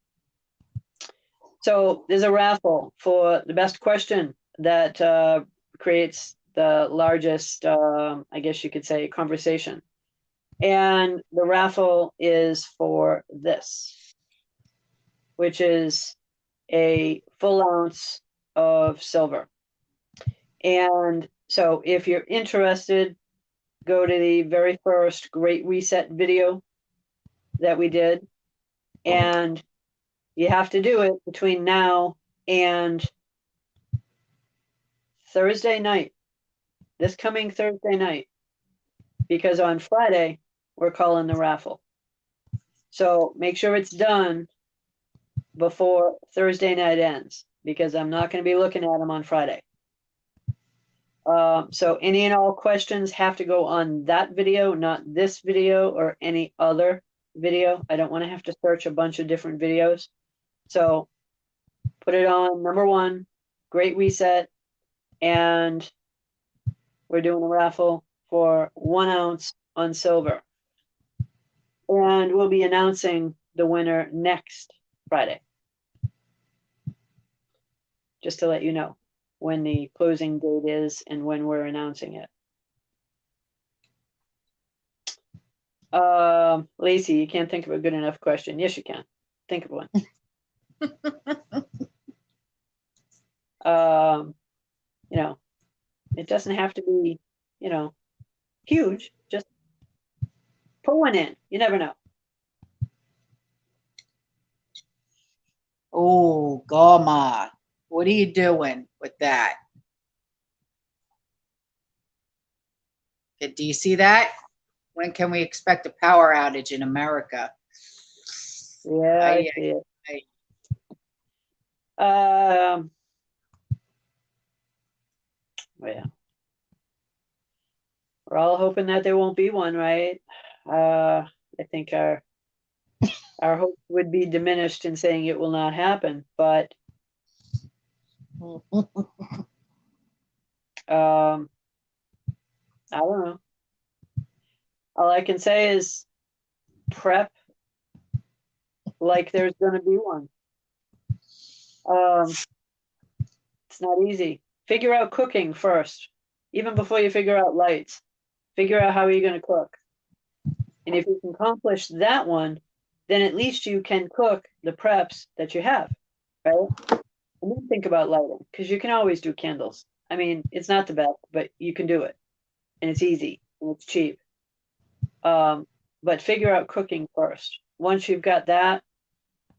So there's a raffle for the best question that creates the largest, I guess you could say, conversation. And the raffle is for this, which is a full ounce of silver. And so if you're interested, go to the very first Great Reset video that we did. And you have to do it between now and Thursday night, this coming Thursday night, because on Friday, we're calling the raffle. So make sure it's done before Thursday night ends, because I'm not going to be looking at them on Friday. So any and all questions have to go on that video, not this video or any other video. I don't want to have to search a bunch of different videos. So put it on number 1, Great Reset, and we're doing a raffle for 1 ounce on silver. And we'll be announcing the winner next Friday. Just to let you know when the closing date is and when we're announcing it. Lacey, you can't think of a good enough question. Yes, you can. Think of one. It doesn't have to be, huge. Just put one in. You never know. Oh, Goma. What are you doing with that? Do you see that? When can we expect a power outage in America? Yeah, I see it. Yeah. We're all hoping that there won't be one, right? I think our hope would be diminished in saying it will not happen, but I don't know. All I can say is prep like there's going to be one. It's not easy. Figure out cooking first, even before you figure out lights. Figure out how you're going to cook. And if you can accomplish that one, then at least you can cook the preps that you have, right? And then think about lighting, because you can always do candles. I mean, it's not the best, but you can do it. And it's easy and it's cheap. But figure out cooking first. Once you've got that,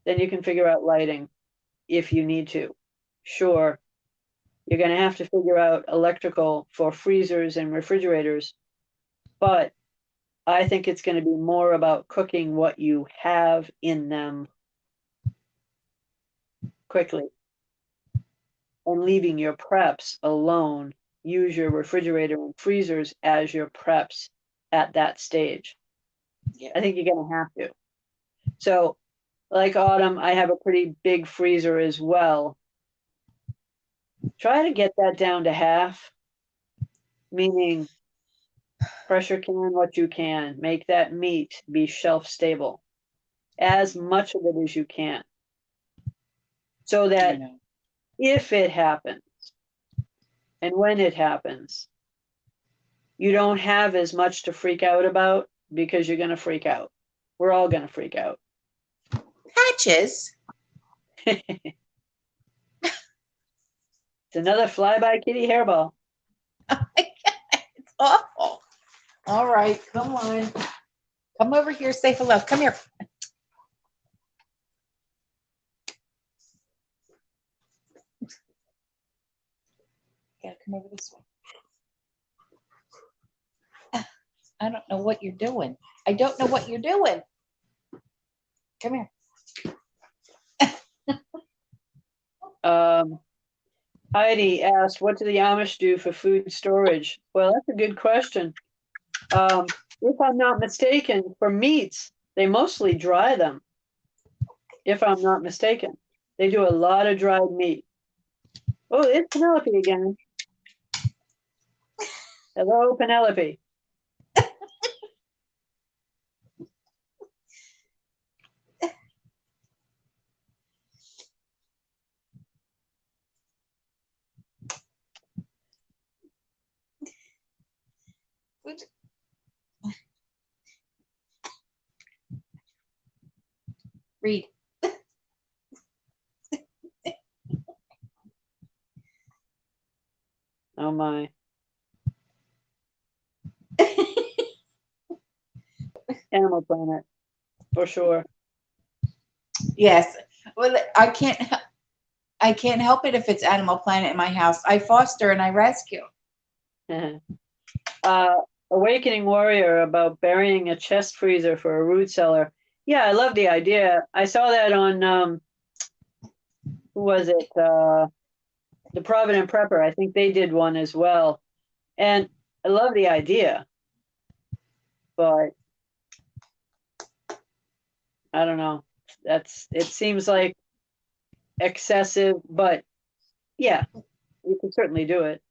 then you can figure out lighting if you need to. Sure, you're going to have to figure out electrical for freezers and refrigerators, but I think it's going to be more about cooking what you have in them quickly and leaving your preps alone. Use your refrigerator and freezers as your preps at that stage. Yeah. I think you're going to have to. So, like Autumn, I have a pretty big freezer as well. Try to get that down to half, meaning pressure can what you can. Make that meat be shelf stable, as much of it as you can, so that if it happens and when it happens, you don't have as much to freak out about, because you're going to freak out. We're all going to freak out. Patches. It's another fly-by kitty hairball. It's awful. All right, come on. Come over here, say hello. Come here. You gotta come over this way. I don't know what you're doing. I don't know what you're doing. Come here. Heidi asked, what do the Amish do for food storage? Well, that's a good question. If I'm not mistaken, for meats, they mostly dry them. If I'm not mistaken, they do a lot of dried meat. Oh, it's Penelope again. Hello, Penelope. Read. Oh my. Animal Planet, for sure. Yes. Well, I can't help it if it's Animal Planet in my house. I foster and I rescue. Awakening Warrior about burying a chest freezer for a root cellar. Yeah, I love the idea. I saw that on who was it? The Provident Prepper. I think they did one as well. And I love the idea. But I don't know. It seems like excessive, but yeah, you can certainly do it.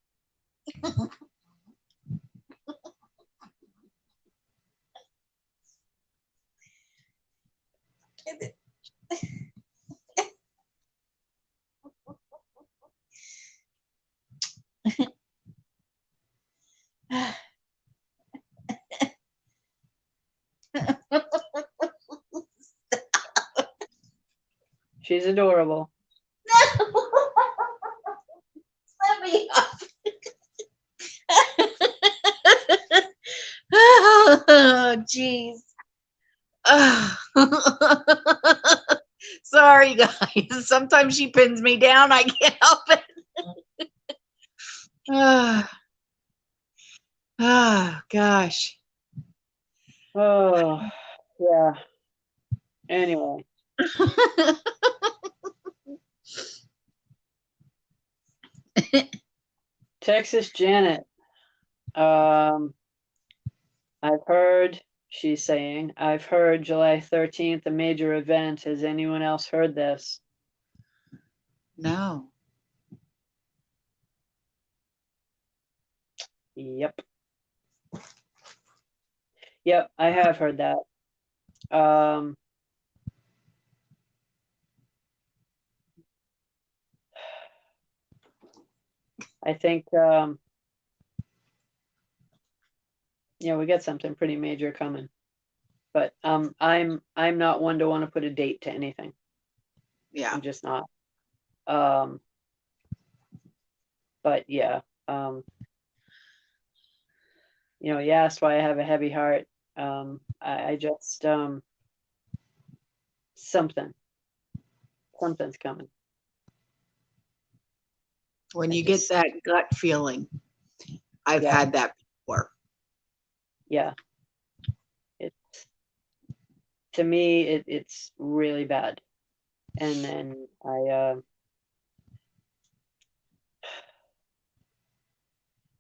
She's adorable. Let me up. Oh, jeez. Sorry, guys. Sometimes she pins me down. I can't help it. Oh, gosh. Oh, yeah. Anyway. Texas Janet. I've heard, she's saying, I've heard July 13th, a major event. Has anyone else heard this? No. Yep. Yep, I have heard that. I think we got something pretty major coming. But I'm not one to want to put a date to anything. Yeah. I'm just not. But yeah. You asked why I have a heavy heart. I just something's coming. When you get that gut feeling, I've had that before. Yeah. To me, it's really bad. And then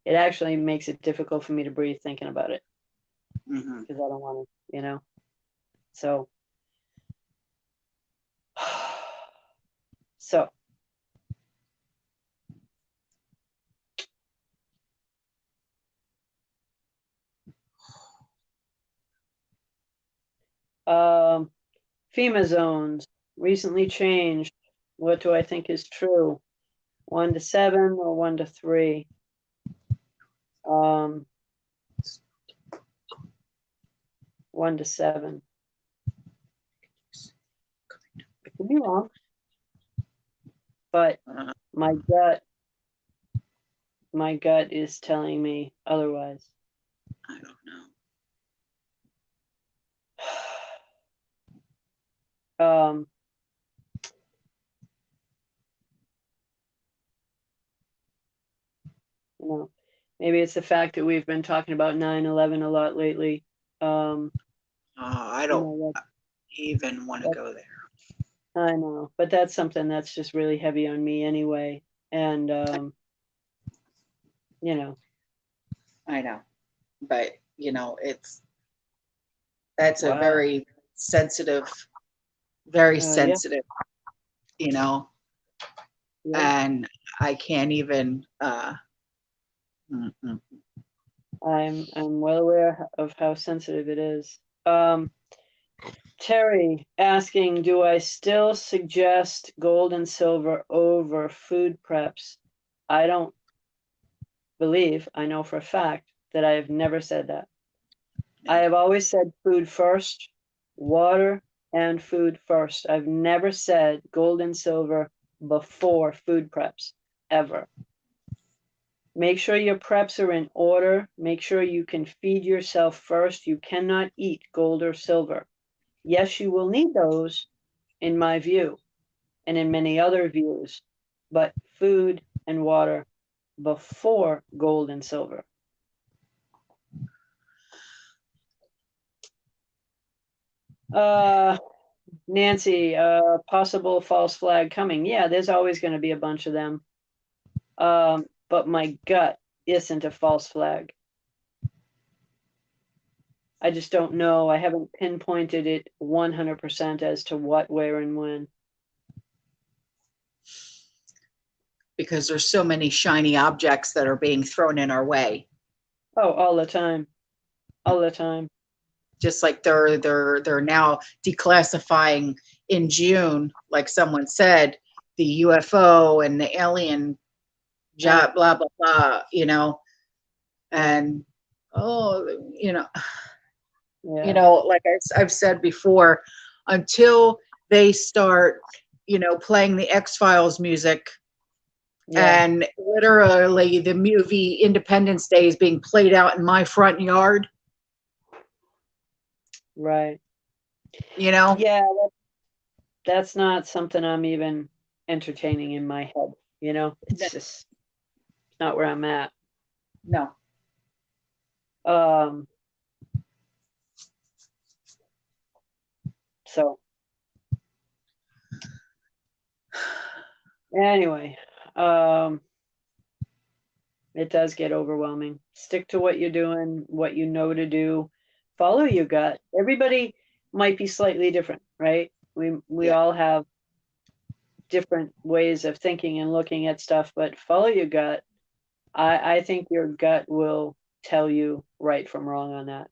it actually makes it difficult for me to breathe thinking about it. Because I don't want to, So FEMA zones recently changed. What do I think is true? 1 to 7 or 1 to 3? 1 to 7. I could be wrong, but my gut is telling me otherwise. I don't know. Maybe it's the fact that we've been talking about 9/11 a lot lately. I You don't know, even want to go there. I know, but that's something that's just really heavy on me anyway. And you know, I know, but that's a wow. very sensitive, very Yeah. sensitive, Yeah. and I can't even. Mm-mm. I'm well aware of how sensitive it is. Terry asking, do I still suggest gold and silver over food preps? I don't believe, I know for a fact that I have never said that. I have always said food first, water and food first. I've never said gold and silver before food preps, ever. Make sure your preps are in order. Make sure you can feed yourself first. You cannot eat gold or silver. Yes, you will need those, in my view, and in many other views, but food and water before gold and silver. Nancy, possible false flag coming. Yeah, there's always going to be a bunch of them. But my gut isn't a false flag. I just don't know. I haven't pinpointed it 100% as to what, where, and when. Because there's so many shiny objects that are being thrown in our way. Oh, all the time. All the time. Just like they're now declassifying in June, like someone said, the UFO and the alien job, blah blah blah, and Yeah. like I've said before, until they start, playing the X-Files music, Yeah. and literally the movie Independence Day is being played out in my front yard. Right. Yeah, that's not something I'm even entertaining in my head. It's just not where I'm at. No. So anyway, it does get overwhelming. Stick to what you're doing, what you know to do. Follow your gut. Everybody might be slightly different, right? We all have different ways of thinking and looking at stuff, but follow your gut. I think your gut will tell you right from wrong on that.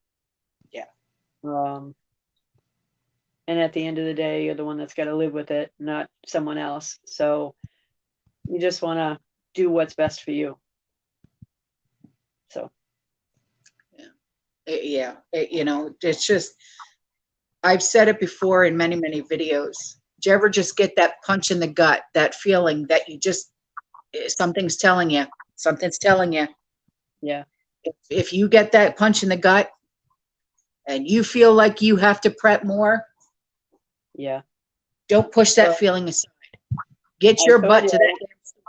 Yeah. And at the end of the day, you're the one that's got to live with it, not someone else. So you just want to do what's best for you. So. Yeah. It's just, I've said it before in many, many videos. Do you ever just get that punch in the gut, that feeling that you just, something's telling you? Yeah. If you get that punch in the gut and you feel like you have to prep more, yeah, don't push that feeling aside. Get your butt to that store.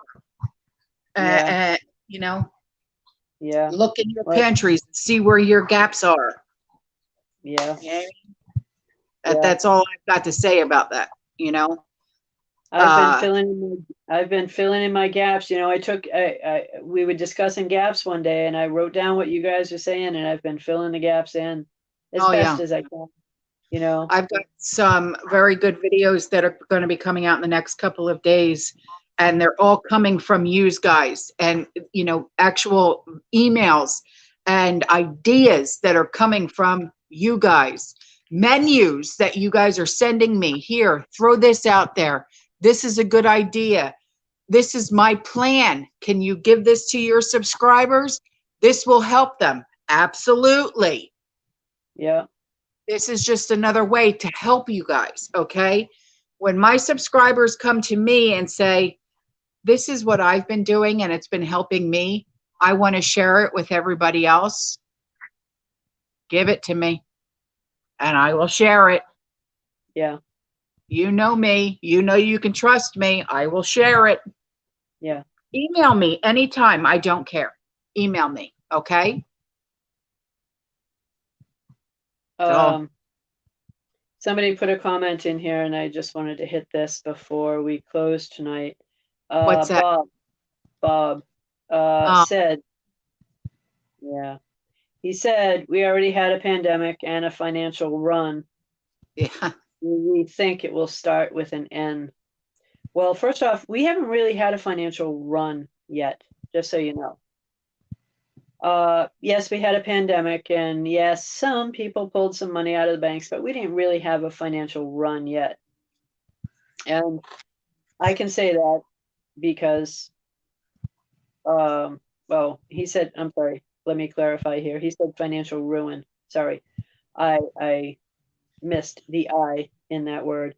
Yeah. Look in your pantries and see where your gaps are. Yeah. That's all I've got to say about that. I've been filling in my gaps. We were discussing gaps one day, and I wrote down what you guys were saying, and I've been filling the gaps in as best as I can. I've got some very good videos that are going to be coming out in the next couple of days, and they're all coming from you guys, and actual emails and ideas that are coming from you guys, menus that you guys are sending me. Here, throw this out there. This is a good idea. This is my plan. Can you give this to your subscribers? This will help them. Absolutely. Yeah. This is just another way to help you guys, okay? When my subscribers come to me and say, this is what I've been doing and it's been helping me, I want to share it with everybody else, give it to me and I will share it. Yeah. You know me. You know you can trust me. I will share it. Yeah. Email me anytime. I don't care. email me. Okay. Somebody put a comment in here, and I just wanted to hit this before we close tonight. What's that? Bob said, yeah, he said, we already had a pandemic and a financial run. Yeah. We think it will start with an N. Well, first off, we haven't really had a financial run yet, just so you know. Yes, we had a pandemic, and yes, some people pulled some money out of the banks, but we didn't really have a financial run yet. And I can say that because, well, he said, I'm sorry, let me clarify here. He said financial ruin. Sorry, I missed the I in that word.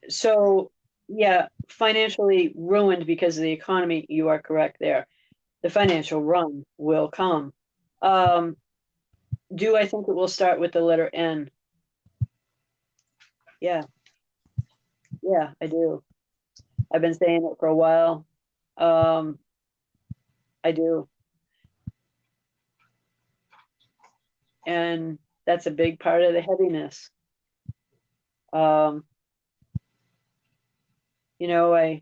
So yeah, financially ruined because of the economy. You are correct there. The financial run will come. Do I think it will start with the letter N? Yeah. Yeah, I do. I've been saying it for a while. I do. And that's a big part of the heaviness. You know,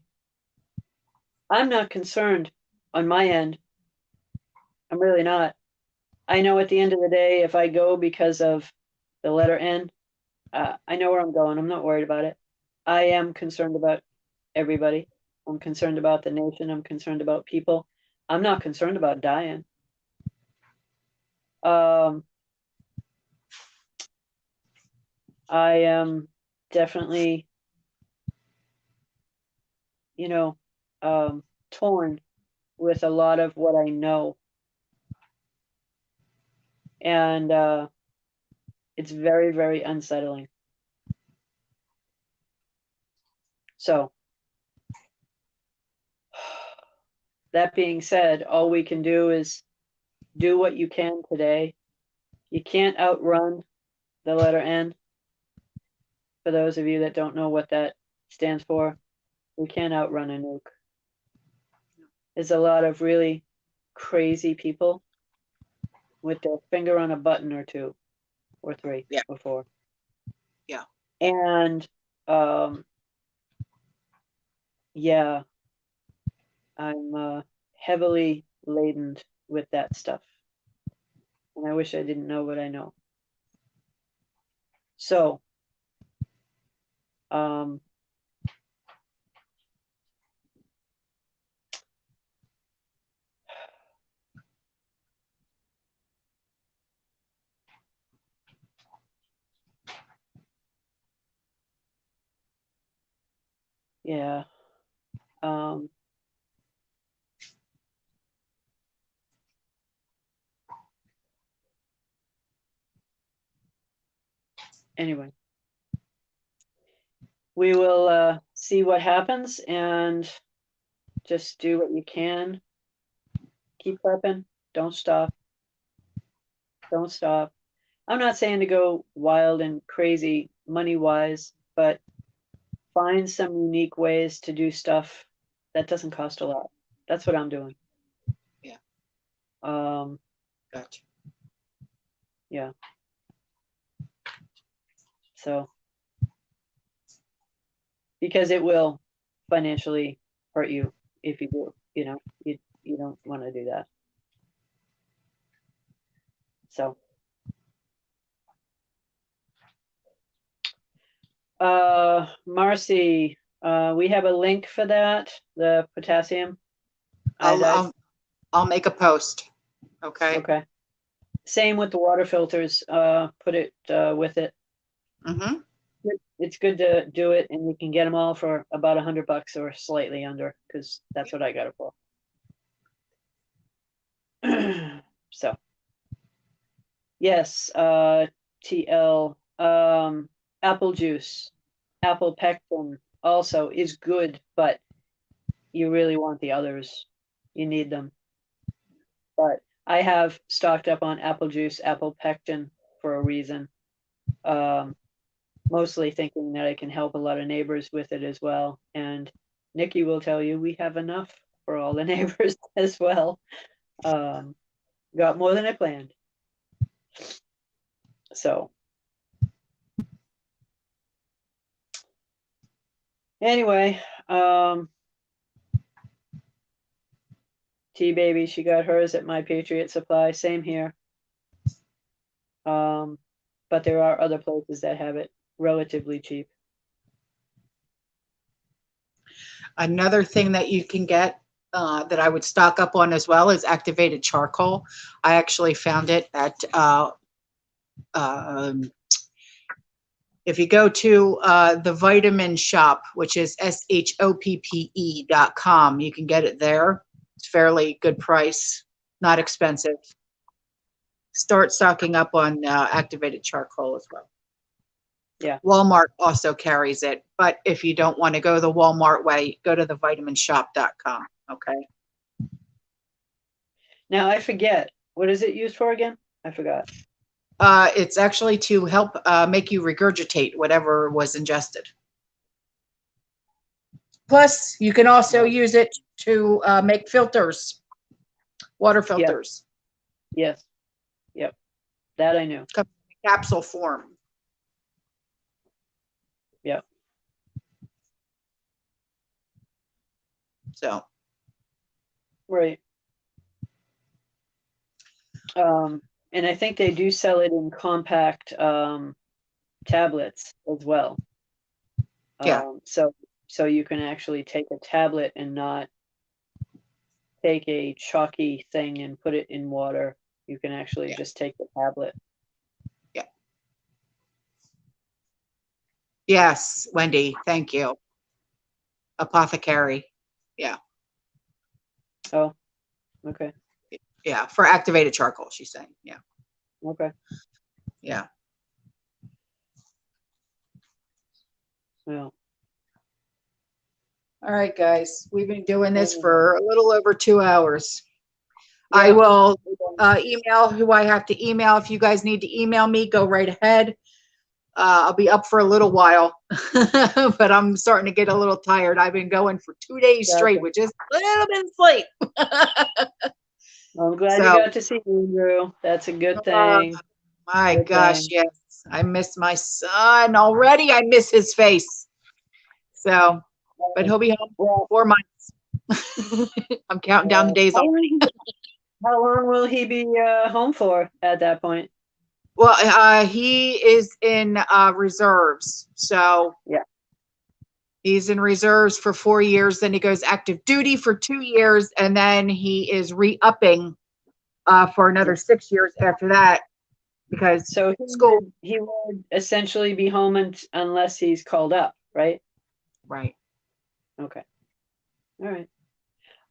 I'm not concerned on my end. I'm really not. I know at the end of the day, if I go because of the letter N, I know where I'm going. I'm not worried about it. I am concerned about everybody. I'm concerned about the nation. I'm concerned about people. I'm not concerned about dying. I am definitely, you know, torn with a lot of what I know. And it's very, very unsettling. So, that being said, all we can do is do what you can today. You can't outrun the letter N. For those of you that don't know what that stands for, we can't outrun a nuke. There's a lot of really crazy people with their finger on a button or two, or three, Yeah. or four. Yeah. And yeah, I'm heavily laden with that stuff. And I wish I didn't know what I know. So, yeah. Anyway, we will see what happens and just do what you can. Keep prepping. Don't stop. Don't stop. I'm not saying to go wild and crazy money-wise, but find some unique ways to do stuff that doesn't cost a lot. That's what I'm doing. Yeah. Gotcha. Yeah. So, because it will financially hurt you if you do, you don't want to do that. So, Marcy, we have a link for that, the potassium iodide. I'll make a post. Okay. Okay. Same with the water filters. Put it with it. Mm-hmm. It's good to do it, and you can get them all for about $100 or slightly under, because that's what I got it for. So, yes, TL, apple juice, apple pectin also is good, but you really want the others. You need them. But I have stocked up on apple juice, apple pectin for a reason. Mostly thinking that I can help a lot of neighbors with it as well. And Nikki will tell you we have enough for all the neighbors as well. Got more than I planned. So anyway, T-Baby, she got hers at My Patriot Supply. Same here. But there are other places that have it relatively cheap. Another thing that you can get that I would stock up on as well is activated charcoal. I actually found it at if you go to the vitamin shop, which is shoppe.com, you can get it there. It's fairly good price, not expensive. Start stocking up on activated charcoal as well. Yeah. Walmart also carries it, but if you don't want to go the Walmart way, go to the vitaminshop.com. Okay. Now I forget, what is it used for again? I forgot. It's actually to help make you regurgitate whatever was ingested. Plus, you can also use it to make filters, water filters. Yes. Yep. That I knew. Capsule form. Yep. So. Right. And I think they do sell it in compact tablets as well. Yeah. So you can actually take a tablet and not take a chalky thing and put it in water. You can actually just take the tablet. Yeah. Yes, Wendy, thank you. Apothecary. Yeah. Oh, okay. Yeah, for activated charcoal, she's saying. Yeah. Okay. Yeah. Well. All right, guys. We've been doing this for a little over 2 hours. Yeah. I will email who I have to email. If you guys need to email me, go right ahead. I'll be up for a little while, but I'm starting to get a little tired. I've been going for 2 days straight, with just a little bit of sleep. I'm glad you got to see Andrew. That's a good thing. My gosh, yes. I miss my son already. I miss his face. So, but he'll be home for 4 months. I'm counting down the days already. How long will he be home for at that point? Well, he is in reserves. So yeah, he's in reserves for 4 years. Then he goes active duty for 2 years, and then he is re-upping for another 6 years after that. Because so he would essentially be home unless he's called up, right? Right. Okay. All right.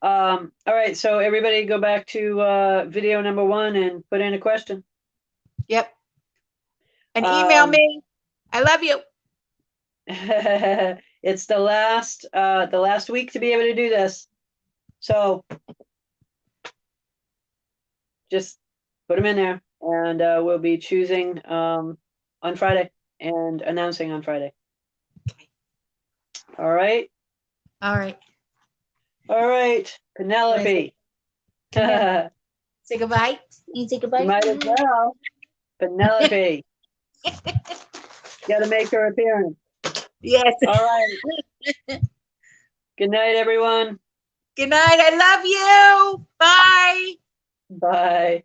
All right. So everybody go back to video number 1 and put in a question. Yep. And email me. I love you. It's the last week to be able to do this. So just put them in there, and we'll be choosing on Friday and announcing on Friday. Okay. All right. All right. All right. Penelope. Say goodbye. You say goodbye. Might as well. Penelope. Got to make her appearance. Yes. All right. Good night, everyone. Good night. I love you. Bye. Bye.